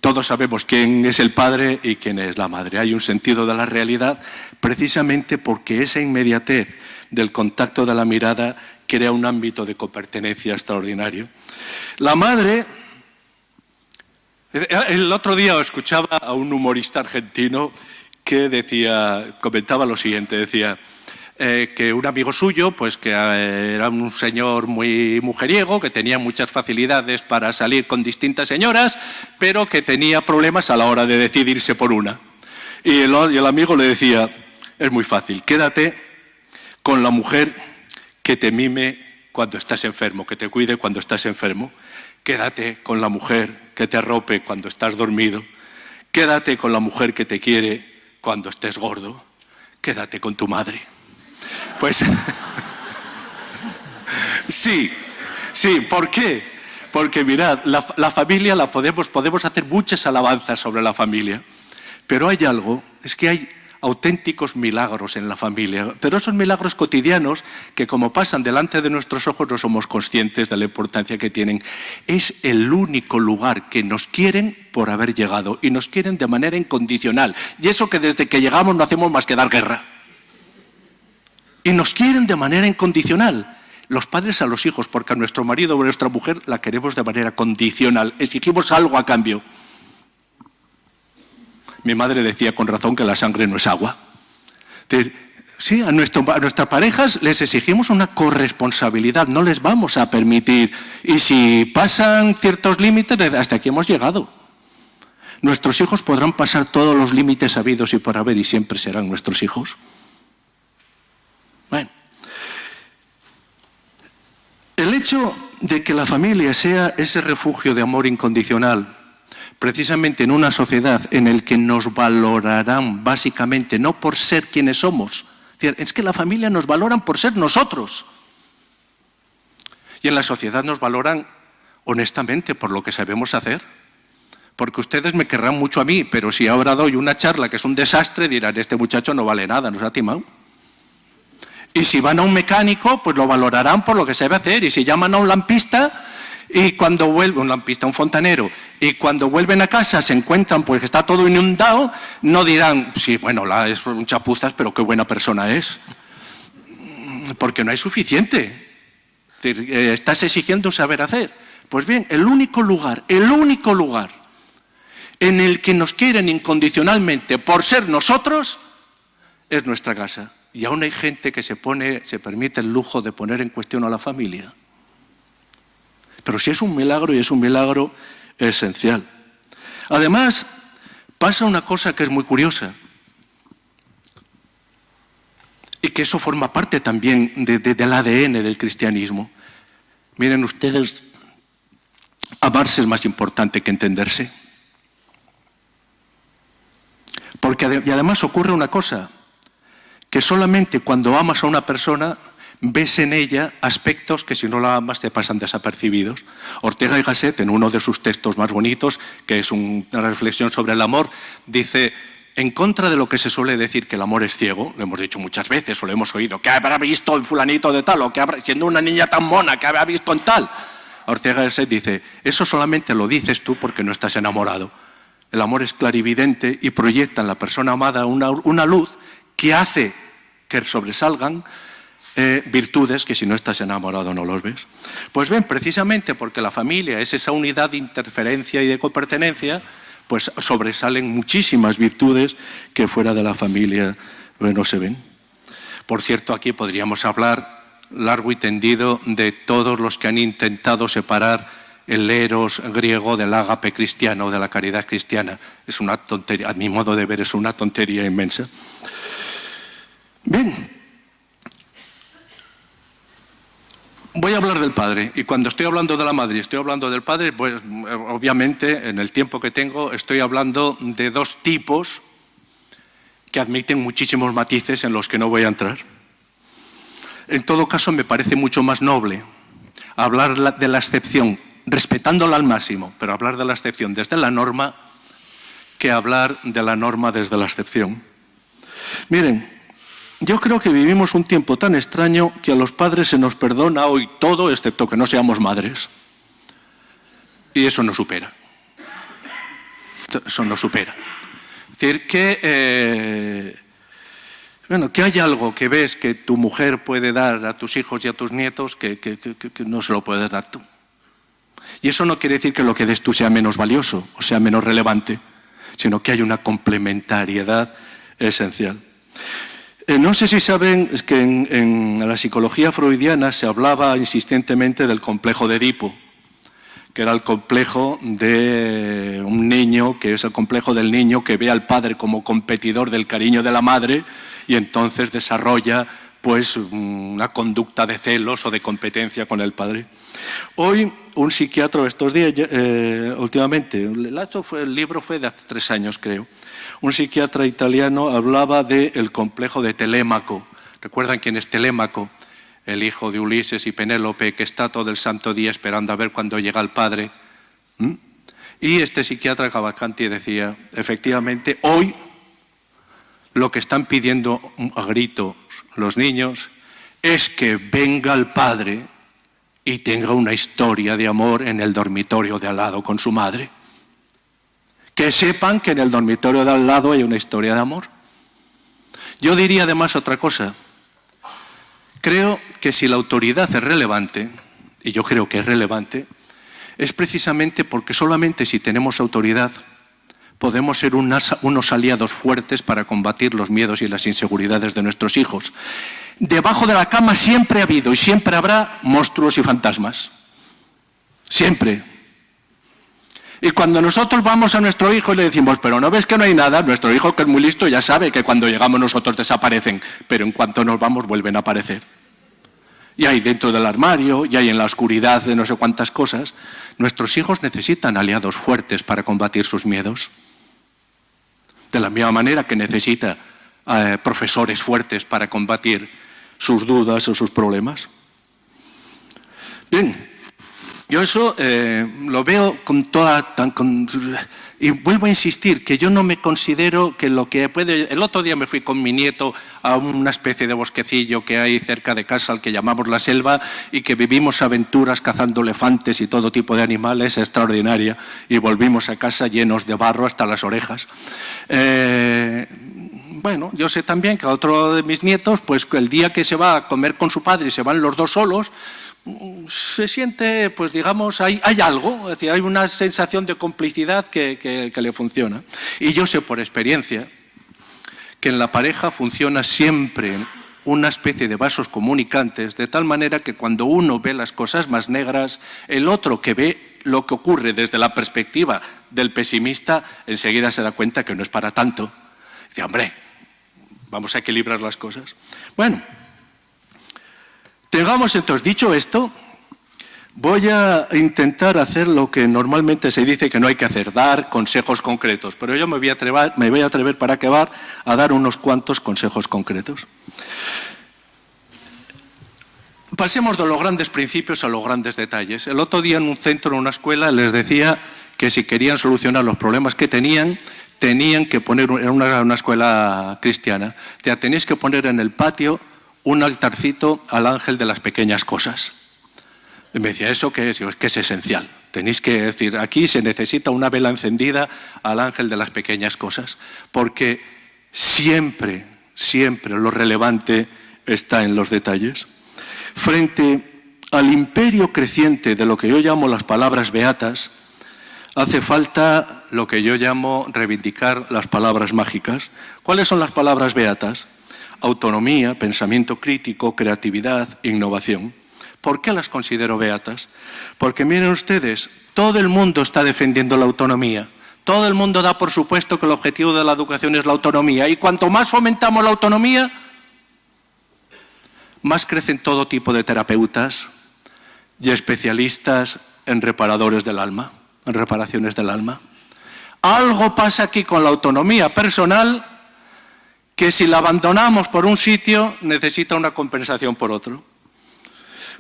todos sabemos quién es el padre y quién es la madre. Hay un sentido de la realidad precisamente porque esa inmediatez del contacto de la mirada crea un ámbito de copertenencia extraordinario. La madre... El otro día escuchaba a un humorista argentino que comentaba lo siguiente, decía que un amigo suyo, pues que era un señor muy mujeriego, que tenía muchas facilidades para salir con distintas señoras, pero que tenía problemas a la hora de decidirse por una. Y el amigo le decía, es muy fácil, quédate con la mujer que te mime cuando estás enfermo, que te cuide cuando estás enfermo. Quédate con la mujer que te arrope cuando estás dormido. Quédate con la mujer que te quiere cuando estés gordo. Quédate con tu madre. Pues sí, ¿por qué? Porque mirad, la familia podemos hacer muchas alabanzas sobre la familia, pero hay algo, es que hay auténticos milagros en la familia, pero esos milagros cotidianos que como pasan delante de nuestros ojos no somos conscientes de la importancia que tienen. Es el único lugar que nos quieren por haber llegado y nos quieren de manera incondicional, y eso que desde que llegamos no hacemos más que dar guerra. Y nos quieren de manera incondicional, los padres a los hijos, porque a nuestro marido o a nuestra mujer la queremos de manera condicional, exigimos algo a cambio. Mi madre decía con razón que la sangre no es agua. Sí, a nuestras parejas les exigimos una corresponsabilidad, no les vamos a permitir. Y si pasan ciertos límites, hasta aquí hemos llegado. Nuestros hijos podrán pasar todos los límites habidos y por haber y siempre serán nuestros hijos. Bueno, el hecho de que la familia sea ese refugio de amor incondicional, precisamente en una sociedad en la que nos valorarán básicamente no por ser quienes somos, es que la familia nos valoran por ser nosotros. Y en la sociedad nos valoran honestamente por lo que sabemos hacer. Porque ustedes me querrán mucho a mí, pero si ahora doy una charla que es un desastre, dirán, este muchacho no vale nada, nos ha timado. Y si van a un mecánico, pues lo valorarán por lo que sabe hacer. Y si llaman a un lampista, y cuando vuelven, un fontanero, y cuando vuelven a casa se encuentran pues que está todo inundado, no dirán, sí, bueno, es un chapuzas, pero qué buena persona es. Porque no hay suficiente. Estás exigiendo un saber hacer. Pues bien, el único lugar en el que nos quieren incondicionalmente por ser nosotros es nuestra casa. Y aún hay gente que se permite el lujo de poner en cuestión a la familia. Pero sí es un milagro y es un milagro esencial. Además, pasa una cosa que es muy curiosa y que eso forma parte también del ADN del cristianismo. Miren ustedes, Amarse es más importante que entenderse. Porque y además ocurre una cosa, que solamente cuando amas a una persona ves en ella aspectos que si no la amas te pasan desapercibidos. Ortega y Gasset, en uno de sus textos más bonitos, que es una reflexión sobre el amor, dice: en contra de lo que se suele decir que el amor es ciego, lo hemos dicho muchas veces o lo hemos oído, que habrá visto en fulanito de tal, o que habrá, siendo una niña tan mona, que habrá visto en tal. Ortega y Gasset dice: eso solamente lo dices tú porque no estás enamorado. El amor es clarividente y proyecta en la persona amada una luz que hace que sobresalgan virtudes que si no estás enamorado no los ves. Pues bien, precisamente porque la familia es esa unidad de interferencia y de copertenencia, pues sobresalen muchísimas virtudes que fuera de la familia no se ven. Por cierto, aquí podríamos hablar largo y tendido de todos los que han intentado separar el eros griego del ágape cristiano, de la caridad cristiana. Es una tontería, a mi modo de ver es una tontería inmensa. Bien, voy a hablar del padre, y cuando estoy hablando de la madre y estoy hablando del padre, pues obviamente en el tiempo que tengo estoy hablando de dos tipos que admiten muchísimos matices en los que no voy a entrar. En todo caso, me parece mucho más noble hablar de la excepción, respetándola al máximo, pero hablar de la excepción desde la norma, que hablar de la norma desde la excepción. Miren, yo creo que vivimos un tiempo tan extraño que a los padres se nos perdona hoy todo, excepto que no seamos madres. Y eso no supera. Eso no supera. Es decir, que hay algo que ves que tu mujer puede dar a tus hijos y a tus nietos que no se lo puedes dar tú. Y eso no quiere decir que lo que des tú sea menos valioso o sea menos relevante, sino que hay una complementariedad esencial. No sé si saben que en la psicología freudiana se hablaba insistentemente del complejo de Edipo, que era el complejo de un niño, que es el complejo del niño que ve al padre como competidor del cariño de la madre y entonces desarrolla pues una conducta de celos o de competencia con el padre. Hoy un psiquiatra estos días, últimamente, el libro fue de hace 3 años creo, un psiquiatra italiano hablaba del complejo de Telémaco. ¿Recuerdan quién es Telémaco? El hijo de Ulises y Penélope, que está todo el santo día esperando a ver cuándo llega el padre. Y este psiquiatra Cavalcanti decía, efectivamente, hoy lo que están pidiendo a gritos los niños es que venga el padre y tenga una historia de amor en el dormitorio de al lado con su madre. Que sepan que en el dormitorio de al lado hay una historia de amor. Yo diría además otra cosa. Creo que si la autoridad es relevante, y yo creo que es relevante, es precisamente porque solamente si tenemos autoridad podemos ser unos aliados fuertes para combatir los miedos y las inseguridades de nuestros hijos. Debajo de la cama siempre ha habido y siempre habrá monstruos y fantasmas. Siempre. Y cuando nosotros vamos a nuestro hijo y le decimos, pero ¿no ves que no hay nada? Nuestro hijo, que es muy listo, ya sabe que cuando llegamos nosotros desaparecen, pero en cuanto nos vamos vuelven a aparecer. Y hay dentro del armario, y hay en la oscuridad de no sé cuántas cosas. Nuestros hijos necesitan aliados fuertes para combatir sus miedos. De la misma manera que necesita profesores fuertes para combatir sus dudas o sus problemas. Bien, yo eso lo veo con toda... y vuelvo a insistir que yo no me considero que lo que puede... El otro día me fui con mi nieto a una especie de bosquecillo que hay cerca de casa, al que llamamos la selva, y que vivimos aventuras cazando elefantes y todo tipo de animales, extraordinaria, y volvimos a casa llenos de barro hasta las orejas. Bueno, yo sé también que a otro de mis nietos, pues el día que se va a comer con su padre y se van los dos solos, se siente, pues digamos, hay algo, es decir, hay una sensación de complicidad que le funciona. Y yo sé por experiencia que en la pareja funciona siempre una especie de vasos comunicantes, de tal manera que cuando uno ve las cosas más negras, el otro que ve lo que ocurre desde la perspectiva del pesimista, enseguida se da cuenta que no es para tanto. Dice, hombre, vamos a equilibrar las cosas. Bueno, tengamos entonces, dicho esto, Voy a intentar hacer lo que normalmente se dice que no hay que hacer, dar consejos concretos, pero yo me voy a atrever para acabar a dar unos cuantos consejos concretos. Pasemos de los grandes principios a los grandes detalles. El otro día en un centro, en una escuela, les decía que si querían solucionar los problemas que tenían que poner, en una escuela cristiana, tenéis que poner en el patio un altarcito al ángel de las pequeñas cosas. Y me decía, ¿eso qué es? Digo, es que es esencial. Tenéis que decir, aquí se necesita una vela encendida al ángel de las pequeñas cosas, porque siempre lo relevante está en los detalles. Frente al imperio creciente de lo que yo llamo las palabras beatas, hace falta lo que yo llamo reivindicar las palabras mágicas. ¿Cuáles son las palabras beatas? Autonomía, pensamiento crítico, creatividad, innovación. ¿Por qué las considero beatas? Porque miren ustedes, todo el mundo está defendiendo la autonomía. Todo el mundo da por supuesto que el objetivo de la educación es la autonomía. Y cuanto más fomentamos la autonomía, más crecen todo tipo de terapeutas y especialistas en reparadores del alma, en reparaciones del alma. Algo pasa aquí con la autonomía personal que si la abandonamos por un sitio necesita una compensación por otro.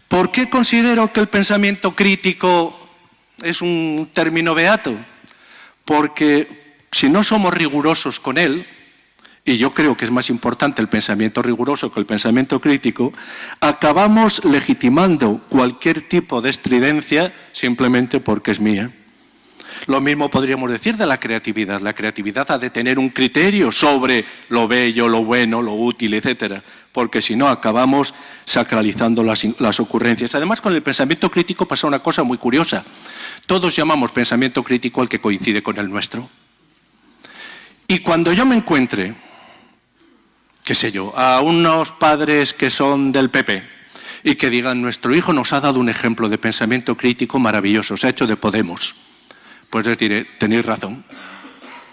¿Por qué considero que el pensamiento crítico es un término beato? Porque si no somos rigurosos con él, y yo creo que es más importante el pensamiento riguroso que el pensamiento crítico, acabamos legitimando cualquier tipo de estridencia simplemente porque es mía. Lo mismo podríamos decir de la creatividad. La creatividad ha de tener un criterio sobre lo bello, lo bueno, lo útil, etcétera, porque si no acabamos sacralizando las ocurrencias. Además, con el pensamiento crítico pasa una cosa muy curiosa. Todos llamamos pensamiento crítico al que coincide con el nuestro. Y cuando yo me encuentre, qué sé yo, a unos padres que son del PP y que digan, nuestro hijo nos ha dado un ejemplo de pensamiento crítico maravilloso, se ha hecho de Podemos, pues les diré, tenéis razón.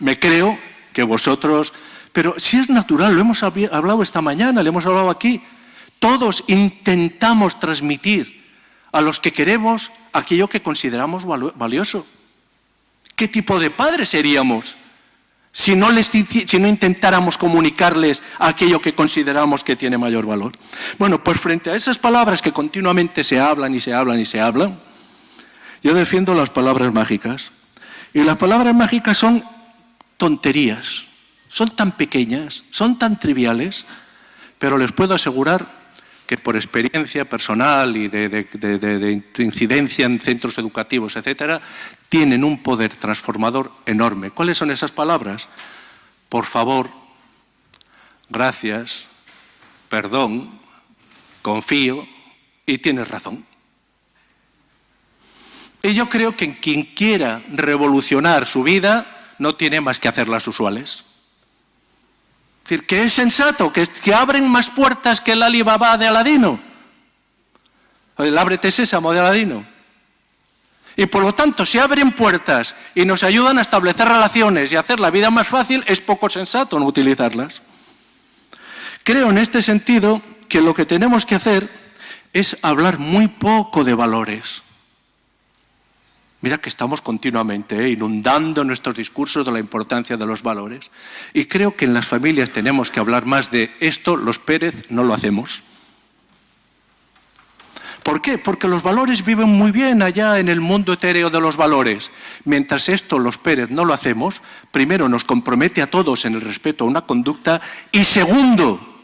Me creo que vosotros... Pero si es natural, lo hemos hablado esta mañana, lo hemos hablado aquí. Todos intentamos transmitir a los que queremos aquello que consideramos valioso. ¿Qué tipo de padres seríamos si no intentáramos comunicarles aquello que consideramos que tiene mayor valor? Bueno, pues frente a esas palabras que continuamente se hablan y se hablan y se hablan, yo defiendo las palabras mágicas. Y las palabras mágicas son tonterías, son tan pequeñas, son tan triviales, pero les puedo asegurar que por experiencia personal y de incidencia en centros educativos, etcétera, tienen un poder transformador enorme. ¿Cuáles son esas palabras? Por favor, gracias, perdón, confío y tienes razón. Y yo creo que quien quiera revolucionar su vida no tiene más que hacer las usuales. Es decir, que es sensato, que abren más puertas que el Alibaba de Aladino, el ábrete sésamo de Aladino. Y por lo tanto, si abren puertas y nos ayudan a establecer relaciones y a hacer la vida más fácil, es poco sensato no utilizarlas. Creo en este sentido que lo que tenemos que hacer es hablar muy poco de valores. Mira que estamos continuamente inundando nuestros discursos de la importancia de los valores. Y creo que en las familias tenemos que hablar más de esto, los Pérez no lo hacemos. ¿Por qué? Porque los valores viven muy bien allá en el mundo etéreo de los valores. Mientras esto, los Pérez, no lo hacemos, primero nos compromete a todos en el respeto a una conducta y segundo,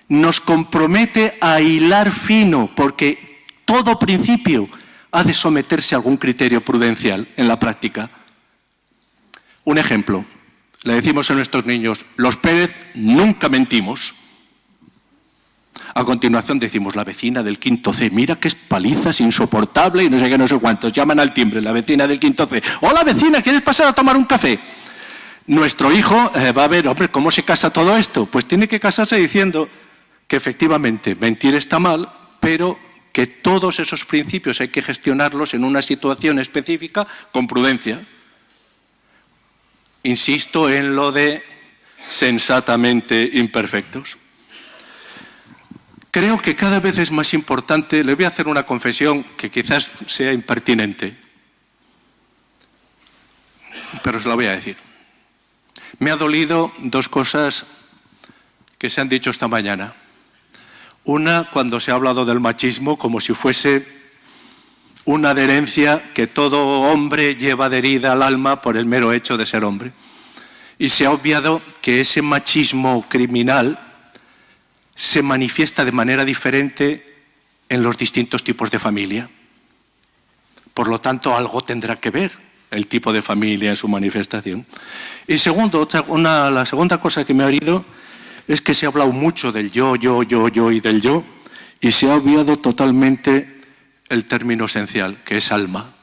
nos compromete a hilar fino, porque todo principio ha de someterse a algún criterio prudencial en la práctica. Un ejemplo, le decimos a nuestros niños, los Pérez nunca mentimos. A continuación decimos, la vecina del quinto C, mira que es paliza, es insoportable y no sé qué, no sé cuántos. Llaman al timbre, la vecina del quinto C. Hola vecina, ¿quieres pasar a tomar un café? Nuestro hijo va a ver, hombre, ¿cómo se casa todo esto? Pues tiene que casarse diciendo que efectivamente mentir está mal, pero que todos esos principios hay que gestionarlos en una situación específica con prudencia. Insisto en lo de sensatamente imperfectos. Creo que cada vez es más importante, le voy a hacer una confesión que quizás sea impertinente, pero os la voy a decir. Me ha dolido dos cosas que se han dicho esta mañana. Una, cuando se ha hablado del machismo como si fuese una adherencia que todo hombre lleva adherida al alma por el mero hecho de ser hombre. Y se ha obviado que ese machismo criminal se manifiesta de manera diferente en los distintos tipos de familia. Por lo tanto, algo tendrá que ver el tipo de familia en su manifestación. Y segundo, la segunda cosa que me ha herido es que se ha hablado mucho del yo y del yo, y se ha obviado totalmente el término esencial, que es alma.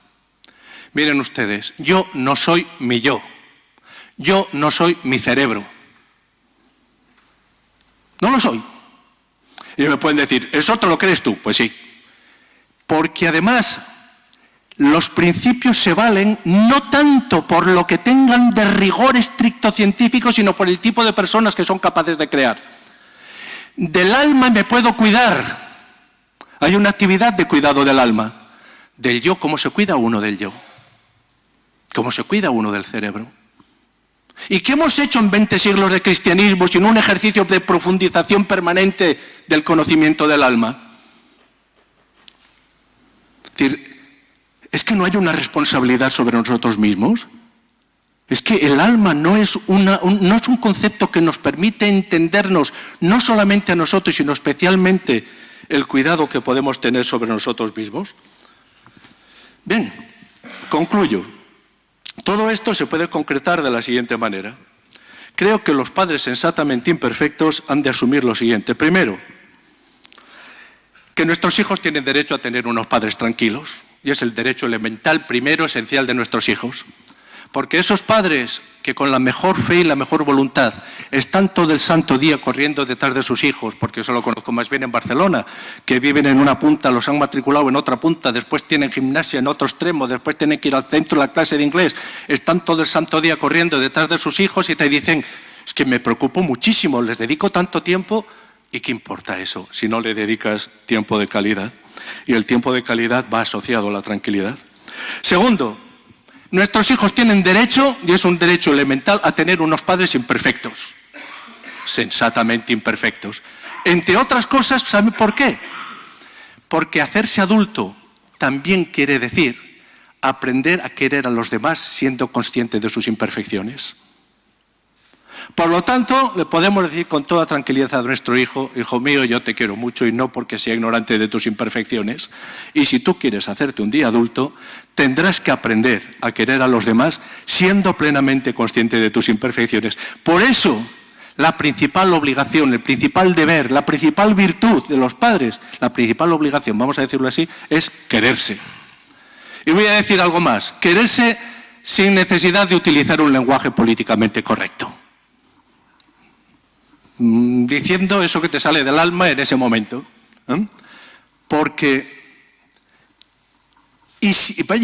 Miren ustedes, yo no soy mi yo no soy mi cerebro. No lo soy. Y me pueden decir, ¿eso te lo crees tú? Pues sí. Porque además los principios se valen no tanto por lo que tengan de rigor estricto científico, sino por el tipo de personas que son capaces de crear. Del alma me puedo cuidar. Hay una actividad de cuidado del alma. Del yo, ¿cómo se cuida uno del yo? ¿Cómo se cuida uno del cerebro? ¿Y qué hemos hecho en 20 siglos de cristianismo sin un ejercicio de profundización permanente del conocimiento del alma? Es decir, ¿es que no hay una responsabilidad sobre nosotros mismos? Es que el alma no es un concepto que nos permite entendernos no solamente a nosotros, sino especialmente el cuidado que podemos tener sobre nosotros mismos. Bien, concluyo. Todo esto se puede concretar de la siguiente manera. Creo que los padres sensatamente imperfectos han de asumir lo siguiente. Primero, que nuestros hijos tienen derecho a tener unos padres tranquilos, y es el derecho elemental, primero, esencial de nuestros hijos. Porque esos padres que con la mejor fe y la mejor voluntad están todo el santo día corriendo detrás de sus hijos, porque eso lo conozco más bien en Barcelona, que viven en una punta, los han matriculado en otra punta, después tienen gimnasia en otro extremo, después tienen que ir al centro de la clase de inglés, están todo el santo día corriendo detrás de sus hijos y te dicen, es que me preocupo muchísimo, les dedico tanto tiempo, ¿y qué importa eso si no le dedicas tiempo de calidad? Y el tiempo de calidad va asociado a la tranquilidad. Segundo, nuestros hijos tienen derecho, y es un derecho elemental, a tener unos padres imperfectos, sensatamente imperfectos. Entre otras cosas, ¿saben por qué? Porque hacerse adulto también quiere decir aprender a querer a los demás siendo consciente de sus imperfecciones. Por lo tanto, le podemos decir con toda tranquilidad a nuestro hijo, hijo mío, yo te quiero mucho y no porque sea ignorante de tus imperfecciones. Y si tú quieres hacerte un día adulto, tendrás que aprender a querer a los demás siendo plenamente consciente de tus imperfecciones. Por eso, la principal obligación, el principal deber, la principal virtud de los padres, la principal obligación, vamos a decirlo así, es quererse. Y voy a decir algo más, quererse sin necesidad de utilizar un lenguaje políticamente correcto. Diciendo eso que te sale del alma en ese momento. Porque, y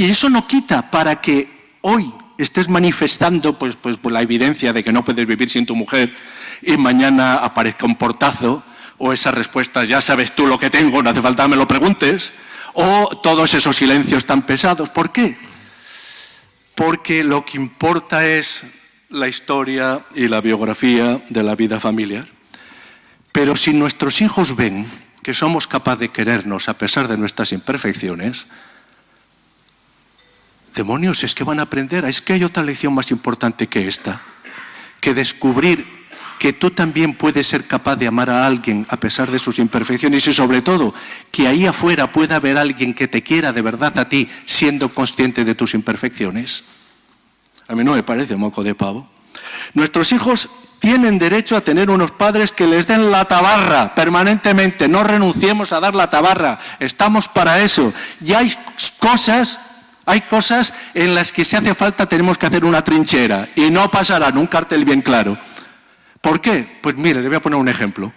eso no quita para que hoy estés manifestando pues la evidencia de que no puedes vivir sin tu mujer y mañana aparezca un portazo o esas respuestas, ya sabes tú lo que tengo, no hace falta que me lo preguntes, o todos esos silencios tan pesados. ¿Por qué? Porque lo que importa es la historia y la biografía de la vida familiar. Pero si nuestros hijos ven que somos capaces de querernos a pesar de nuestras imperfecciones, demonios, es que van a aprender. Es que hay otra lección más importante que esta, que descubrir que tú también puedes ser capaz de amar a alguien a pesar de sus imperfecciones y sobre todo que ahí afuera pueda haber alguien que te quiera de verdad a ti siendo consciente de tus imperfecciones. A mí no me parece moco de pavo. Nuestros hijos tienen derecho a tener unos padres que les den la tabarra permanentemente. No renunciemos a dar la tabarra. Estamos para eso. Y hay cosas en las que si hace falta tenemos que hacer una trinchera. Y no pasarán, un cartel bien claro. ¿Por qué? Pues mire, le voy a poner un ejemplo.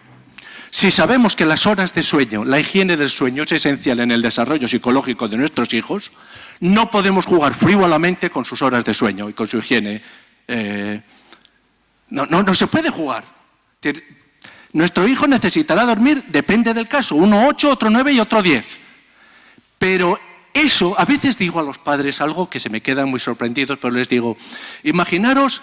Si sabemos que las horas de sueño, la higiene del sueño es esencial en el desarrollo psicológico de nuestros hijos, no podemos jugar frívolamente con sus horas de sueño y con su higiene. No se puede jugar. Nuestro hijo necesitará dormir, depende del caso, uno 8, otro 9 y otro 10. Pero eso, a veces digo a los padres algo que se me quedan muy sorprendidos, pero les digo, imaginaros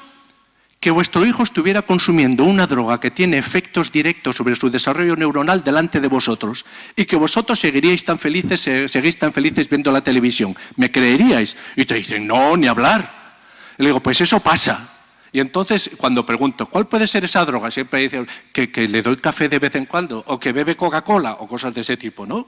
que vuestro hijo estuviera consumiendo una droga que tiene efectos directos sobre su desarrollo neuronal delante de vosotros y que vosotros seguís tan felices viendo la televisión. ¿Me creeríais? Y te dicen, no, ni hablar. Y le digo, pues eso pasa. Y entonces, cuando pregunto, ¿cuál puede ser esa droga? Siempre dicen que le doy café de vez en cuando, o que bebe Coca-Cola, o cosas de ese tipo, ¿no?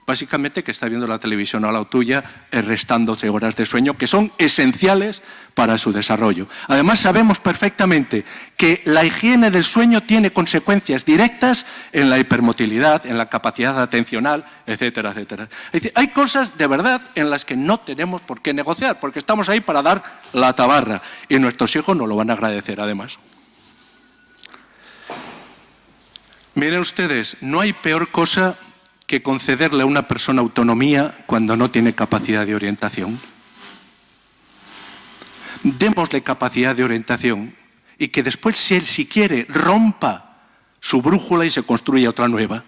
Básicamente que está viendo la televisión al lado tuya, restándose horas de sueño que son esenciales para su desarrollo. Además, sabemos perfectamente que la higiene del sueño tiene consecuencias directas en la hipermotilidad, en la capacidad atencional, etcétera, etcétera. Es decir, hay cosas de verdad en las que no tenemos por qué negociar, porque estamos ahí para dar la tabarra y nuestros hijos nos lo van a agradecer además. Miren ustedes, no hay peor cosa que concederle a una persona autonomía cuando no tiene capacidad de orientación. Démosle capacidad de orientación y que después, si él si quiere, rompa su brújula y se construya otra nueva.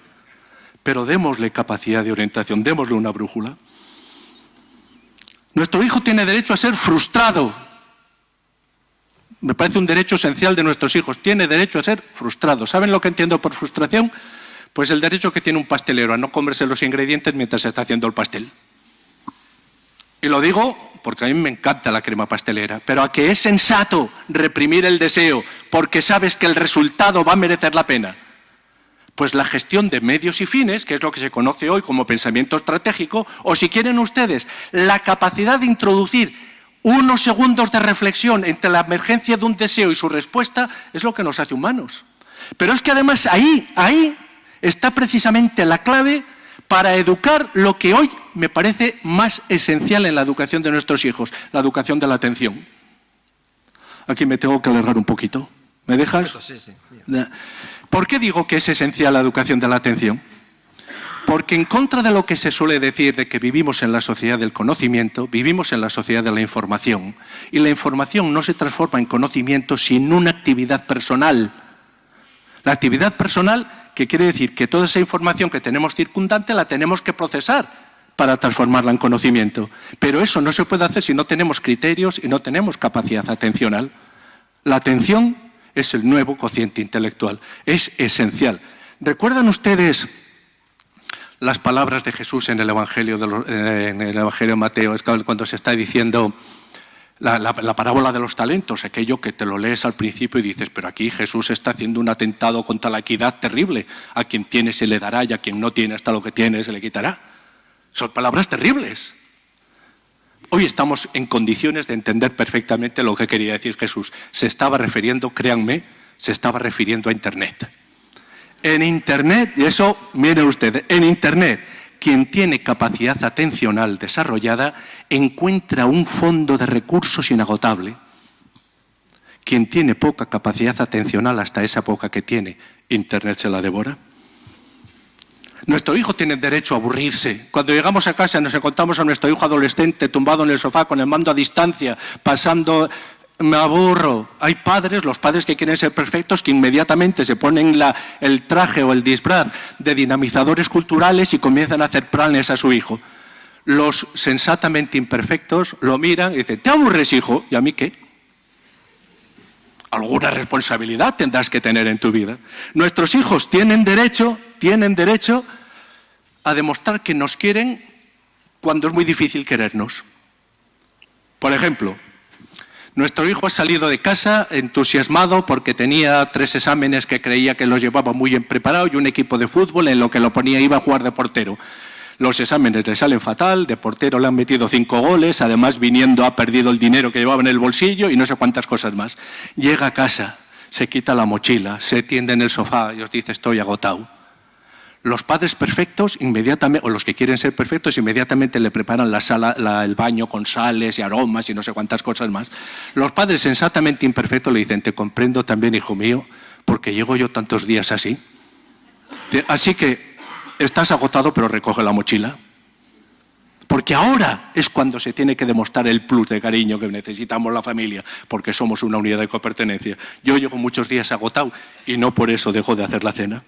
Pero démosle capacidad de orientación, démosle una brújula. Nuestro hijo tiene derecho a ser frustrado. Me parece un derecho esencial de nuestros hijos. Tiene derecho a ser frustrado. ¿Saben lo que entiendo por frustración? Pues el derecho que tiene un pastelero a no comerse los ingredientes mientras se está haciendo el pastel. Y lo digo porque a mí me encanta la crema pastelera, pero a que es sensato reprimir el deseo porque sabes que el resultado va a merecer la pena. Pues la gestión de medios y fines, que es lo que se conoce hoy como pensamiento estratégico, o si quieren ustedes, la capacidad de introducir unos segundos de reflexión entre la emergencia de un deseo y su respuesta, es lo que nos hace humanos. Pero es que además ahí está precisamente la clave para educar lo que hoy me parece más esencial en la educación de nuestros hijos, la educación de la atención. Aquí me tengo que alargar un poquito. ¿Me dejas? Sí, sí. ¿Por qué digo que es esencial la educación de la atención? Porque en contra de lo que se suele decir de que vivimos en la sociedad del conocimiento, vivimos en la sociedad de la información. Y la información no se transforma en conocimiento sin una actividad personal. La actividad personal, que quiere decir que toda esa información que tenemos circundante la tenemos que procesar para transformarla en conocimiento. Pero eso no se puede hacer si no tenemos criterios y no tenemos capacidad atencional. La atención es el nuevo cociente intelectual, es esencial. ¿Recuerdan ustedes las palabras de Jesús en el Evangelio de Mateo? Es cuando se está diciendo la parábola de los talentos, aquello que te lo lees al principio y dices, pero aquí Jesús está haciendo un atentado contra la equidad terrible. A quien tiene se le dará y a quien no tiene hasta lo que tiene se le quitará. Son palabras terribles. Hoy estamos en condiciones de entender perfectamente lo que quería decir Jesús. Se estaba refiriendo, créanme, se estaba refiriendo a Internet. En Internet, y eso, miren ustedes, en Internet, quien tiene capacidad atencional desarrollada encuentra un fondo de recursos inagotable. Quien tiene poca capacidad atencional, hasta esa poca que tiene, Internet se la devora. Nuestro hijo tiene derecho a aburrirse. Cuando llegamos a casa nos encontramos a nuestro hijo adolescente tumbado en el sofá con el mando a distancia, pasando... Me aburro. Hay padres, los padres que quieren ser perfectos, que inmediatamente se ponen el traje o el disfraz de dinamizadores culturales y comienzan a hacer planes a su hijo. Los sensatamente imperfectos lo miran y dicen, ¿te aburres, hijo? ¿Y a mí qué? Alguna responsabilidad tendrás que tener en tu vida. Nuestros hijos tienen derecho a demostrar que nos quieren cuando es muy difícil querernos. Por ejemplo, nuestro hijo ha salido de casa entusiasmado porque tenía 3 exámenes que creía que los llevaba muy bien preparados y un equipo de fútbol en lo que lo ponía iba a jugar de portero. Los exámenes le salen fatal, de portero le han metido 5 goles, además viniendo ha perdido el dinero que llevaba en el bolsillo y no sé cuántas cosas más. Llega a casa, se quita la mochila, se tiende en el sofá y os dice estoy agotado. Los padres perfectos, inmediatamente, o los que quieren ser perfectos, inmediatamente le preparan el baño con sales y aromas y no sé cuántas cosas más. Los padres sensatamente imperfectos le dicen, te comprendo también, hijo mío, porque llego yo tantos días así. Así que estás agotado, pero recoge la mochila. porque ahora es cuando se tiene que demostrar el plus de cariño que necesitamos la familia, porque somos una unidad de copertenencia. Yo llego muchos días agotado y no por eso dejo de hacer la cena.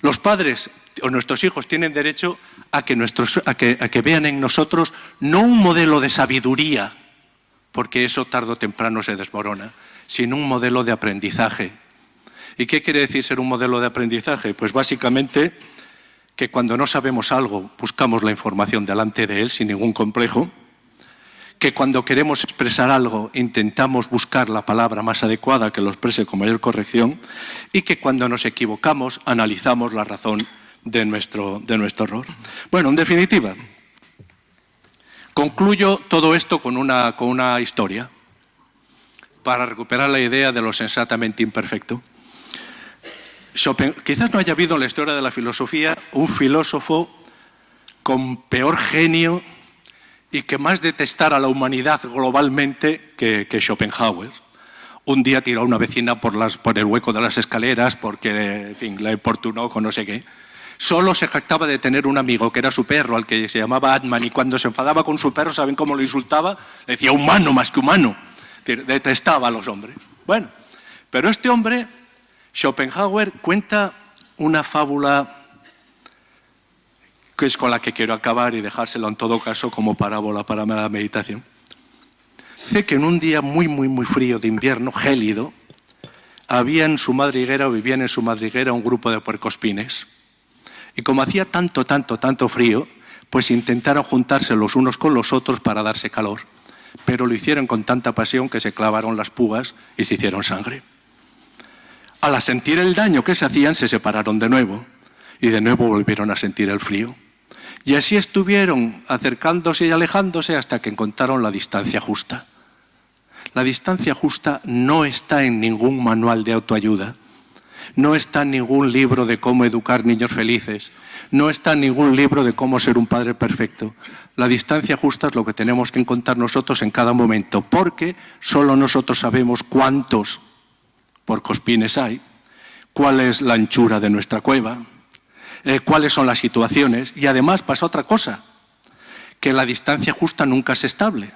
Los padres o nuestros hijos tienen derecho a que vean en nosotros no un modelo de sabiduría, porque eso tarde o temprano se desmorona, sino un modelo de aprendizaje. ¿Y qué quiere decir ser un modelo de aprendizaje? Pues básicamente que cuando no sabemos algo buscamos la información delante de él sin ningún complejo, que cuando queremos expresar algo intentamos buscar la palabra más adecuada que lo exprese con mayor corrección y que cuando nos equivocamos analizamos la razón de nuestro error. Bueno, en definitiva, concluyo todo esto con una historia para recuperar la idea de lo sensatamente imperfecto. Quizás no haya habido en la historia de la filosofía un filósofo con peor genio y que más detestara a la humanidad globalmente que Schopenhauer. Un día tiró a una vecina por el hueco de las escaleras porque, en fin, la importunó con no sé qué. Solo se jactaba de tener un amigo que era su perro, al que se llamaba Atman, y cuando se enfadaba con su perro, ¿saben cómo lo insultaba? Le decía humano más que humano. Detestaba a los hombres. Bueno, pero este hombre, Schopenhauer, cuenta una fábula que es con la que quiero acabar y dejárselo en todo caso como parábola para la meditación. Dice que en un día muy, muy, muy frío de invierno, gélido, vivían en su madriguera un grupo de puercoespines. Y como hacía tanto frío, pues intentaron juntarse los unos con los otros para darse calor. Pero lo hicieron con tanta pasión que se clavaron las púas y se hicieron sangre. Al sentir el daño que se hacían, se separaron de nuevo. Y de nuevo volvieron a sentir el frío. Y así estuvieron acercándose y alejándose hasta que encontraron la distancia justa. La distancia justa no está en ningún manual de autoayuda, no está en ningún libro de cómo educar niños felices, no está en ningún libro de cómo ser un padre perfecto. La distancia justa es lo que tenemos que encontrar nosotros en cada momento, porque solo nosotros sabemos cuántos puercoespines hay, cuál es la anchura de nuestra cueva, cuáles son las situaciones, y además pasa otra cosa, que la distancia justa nunca es estable.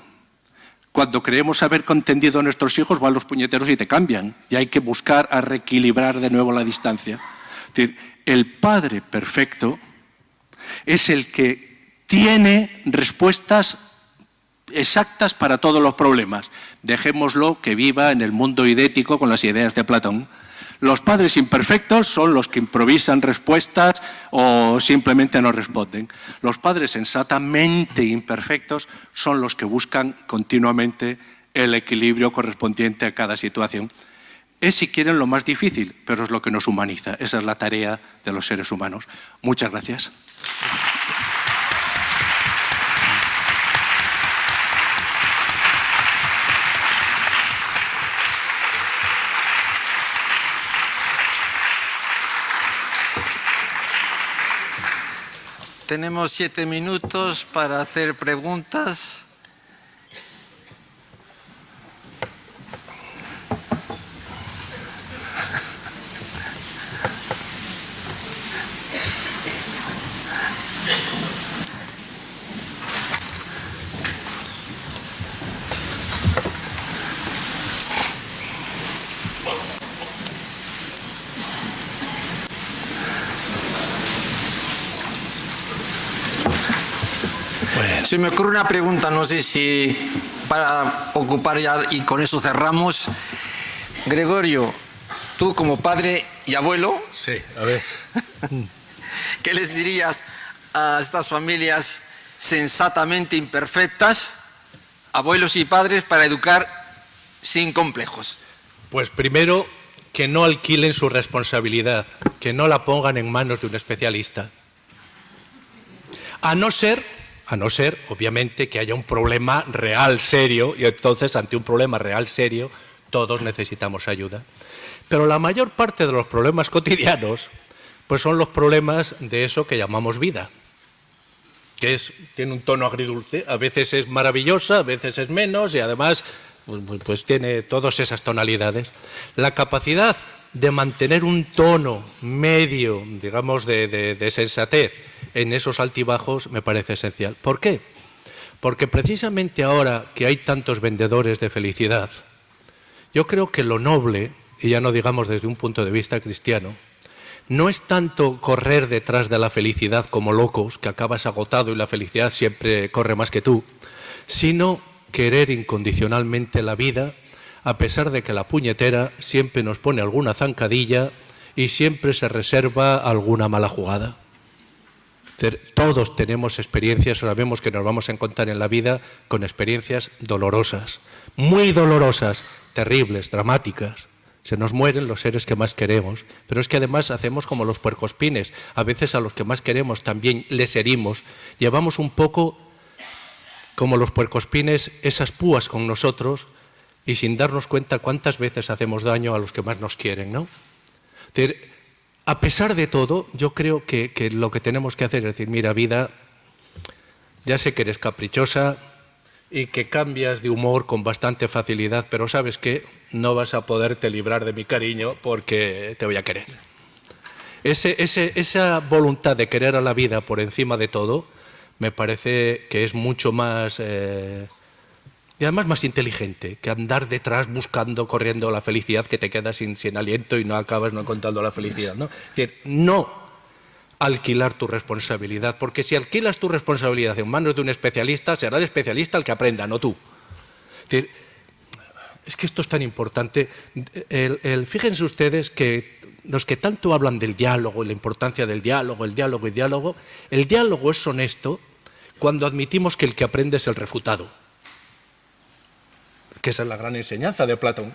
Cuando creemos haber contendido a nuestros hijos, van los puñeteros y te cambian, y hay que buscar a reequilibrar de nuevo la distancia. Es decir, el padre perfecto es el que tiene respuestas exactas para todos los problemas. Dejémoslo que viva en el mundo idético con las ideas de Platón. Los padres imperfectos son los que improvisan respuestas o simplemente no responden. Los padres sensatamente imperfectos son los que buscan continuamente el equilibrio correspondiente a cada situación. Es, si quieren, lo más difícil, pero es lo que nos humaniza. Esa es la tarea de los seres humanos. Muchas gracias. Tenemos 7 minutos para hacer preguntas. Se me ocurre una pregunta, no sé si para ocupar ya y con eso cerramos. Gregorio, tú como padre y abuelo, sí, a ver. ¿Qué les dirías a estas familias sensatamente imperfectas, abuelos y padres, para educar sin complejos? Pues primero, que no alquilen su responsabilidad, que no la pongan en manos de un especialista. A no ser, obviamente, que haya un problema real, serio, y entonces, ante un problema real, serio, todos necesitamos ayuda. Pero la mayor parte de los problemas cotidianos, pues son los problemas de eso que llamamos vida, que tiene un tono agridulce, a veces es maravillosa, a veces es menos, y además pues tiene todas esas tonalidades. La capacidad de mantener un tono medio, digamos, de sensatez en esos altibajos me parece esencial. ¿Por qué? Porque precisamente ahora que hay tantos vendedores de felicidad, yo creo que lo noble, y ya no digamos desde un punto de vista cristiano, no es tanto correr detrás de la felicidad como locos, que acabas agotado y la felicidad siempre corre más que tú, sino querer incondicionalmente la vida, a pesar de que la puñetera siempre nos pone alguna zancadilla y siempre se reserva alguna mala jugada. Todos tenemos experiencias, sabemos que nos vamos a encontrar en la vida con experiencias dolorosas, muy dolorosas, terribles, dramáticas. Se nos mueren los seres que más queremos, pero es que además hacemos como los puercoespines. A veces a los que más queremos también les herimos. Llevamos un poco como los puercoespines esas púas con nosotros y sin darnos cuenta cuántas veces hacemos daño a los que más nos quieren, ¿no? Es decir, a pesar de todo, yo creo que lo que tenemos que hacer es decir, mira, vida, ya sé que eres caprichosa y que cambias de humor con bastante facilidad, pero ¿sabes qué? No vas a poderte librar de mi cariño porque te voy a querer. Esa voluntad de querer a la vida por encima de todo me parece que es mucho más... y además más inteligente que andar detrás buscando, corriendo la felicidad que te quedas sin aliento y no acabas no encontrando la felicidad, ¿no? Es decir, no alquilar tu responsabilidad, porque si alquilas tu responsabilidad en manos de un especialista, será el especialista el que aprenda, no tú. Es decir, es que esto es tan importante. Fíjense ustedes que los que tanto hablan del diálogo y la importancia del diálogo, el diálogo, el diálogo es honesto cuando admitimos que el que aprende es el refutado. Que esa es la gran enseñanza de Platón.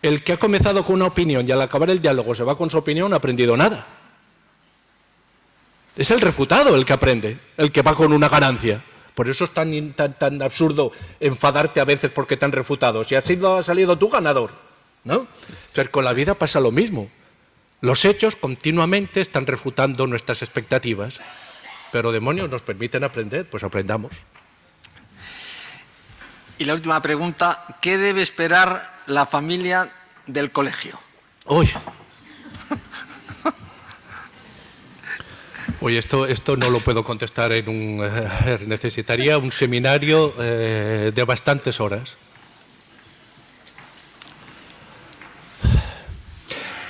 El que ha comenzado con una opinión y al acabar el diálogo se va con su opinión no ha aprendido nada. Es el refutado el que aprende, el que va con una ganancia. Por eso es tan absurdo enfadarte a veces porque te han refutado. Si has salido tú ganador, ¿no? O sea, con la vida pasa lo mismo. Los hechos continuamente están refutando nuestras expectativas. Pero demonios, ¿nos permiten aprender? Pues aprendamos. Y la última pregunta, ¿qué debe esperar la familia del colegio? Uy, esto no lo puedo contestar en un... necesitaría un seminario de bastantes horas.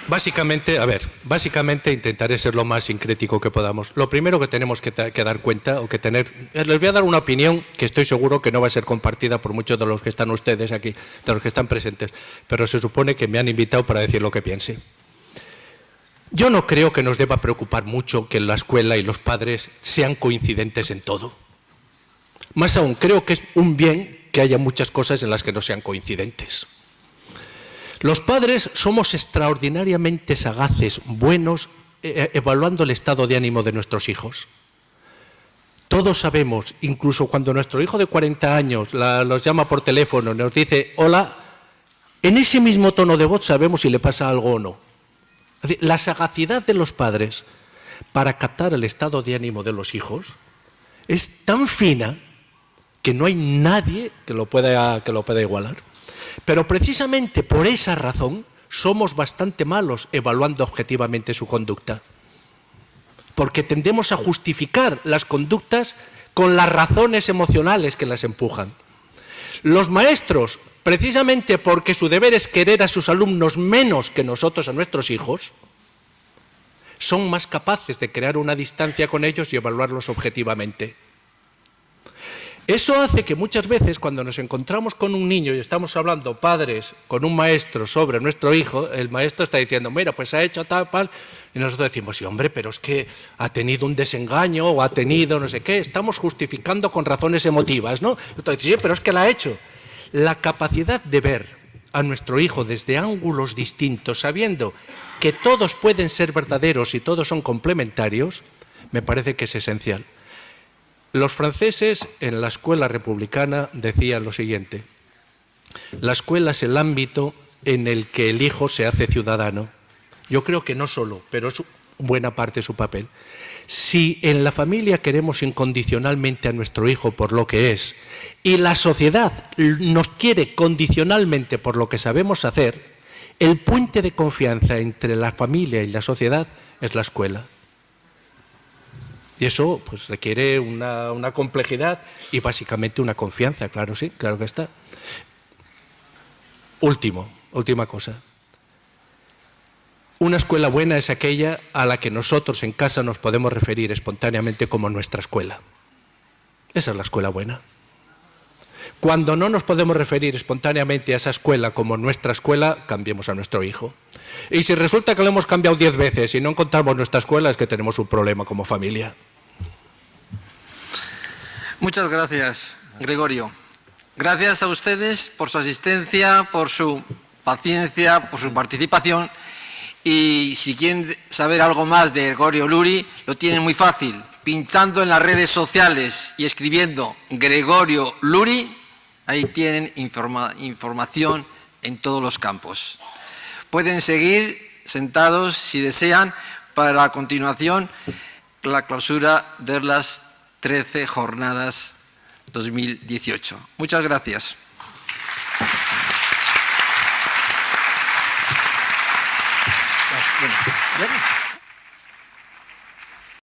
Básicamente intentaré ser lo más sincrético que podamos. Lo primero que tenemos que dar cuenta, les voy a dar una opinión que estoy seguro que no va a ser compartida por muchos de los que están ustedes aquí, de los que están presentes, pero se supone que me han invitado para decir lo que piense. Yo no creo que nos deba preocupar mucho que la escuela y los padres sean coincidentes en todo. Más aún, creo que es un bien que haya muchas cosas en las que no sean coincidentes. Los padres somos extraordinariamente sagaces, buenos, evaluando el estado de ánimo de nuestros hijos. Todos sabemos, incluso cuando nuestro hijo de 40 años los llama por teléfono, nos dice hola, en ese mismo tono de voz sabemos si le pasa algo o no. La sagacidad de los padres para captar el estado de ánimo de los hijos es tan fina que no hay nadie que lo pueda igualar. Pero precisamente por esa razón somos bastante malos evaluando objetivamente su conducta. Porque tendemos a justificar las conductas con las razones emocionales que las empujan. Los maestros, precisamente porque su deber es querer a sus alumnos menos que nosotros a nuestros hijos, son más capaces de crear una distancia con ellos y evaluarlos objetivamente. Eso hace que muchas veces cuando nos encontramos con un niño y estamos hablando padres con un maestro sobre nuestro hijo, el maestro está diciendo, mira, pues ha hecho tal, y nosotros decimos, sí, hombre, pero es que ha tenido un desengaño o ha tenido no sé qué, estamos justificando con razones emotivas, ¿no? Entonces, sí, pero es que la ha hecho. La capacidad de ver a nuestro hijo desde ángulos distintos, sabiendo que todos pueden ser verdaderos y todos son complementarios, me parece que es esencial. Los franceses en la escuela republicana decían lo siguiente: la escuela es el ámbito en el que el hijo se hace ciudadano. Yo creo que no solo, pero es buena parte de su papel. Si en la familia queremos incondicionalmente a nuestro hijo por lo que es y la sociedad nos quiere condicionalmente por lo que sabemos hacer, el puente de confianza entre la familia y la sociedad es la escuela. Y eso pues, requiere una complejidad y básicamente una confianza, claro, sí, claro que está. Última cosa. Una escuela buena es aquella a la que nosotros en casa nos podemos referir espontáneamente como nuestra escuela. Esa es la escuela buena. Cuando no nos podemos referir espontáneamente a esa escuela como nuestra escuela, cambiemos a nuestro hijo. Y si resulta que lo hemos cambiado 10 veces y no encontramos nuestra escuela, es que tenemos un problema como familia. Muchas gracias, Gregorio. Gracias a ustedes por su asistencia, por su paciencia, por su participación. Y si quieren saber algo más de Gregorio Luri, lo tienen muy fácil. Pinchando en las redes sociales y escribiendo Gregorio Luri, ahí tienen información en todos los campos. Pueden seguir sentados si desean para a continuación la clausura de las 13 jornadas 2018. Muchas gracias. Bueno,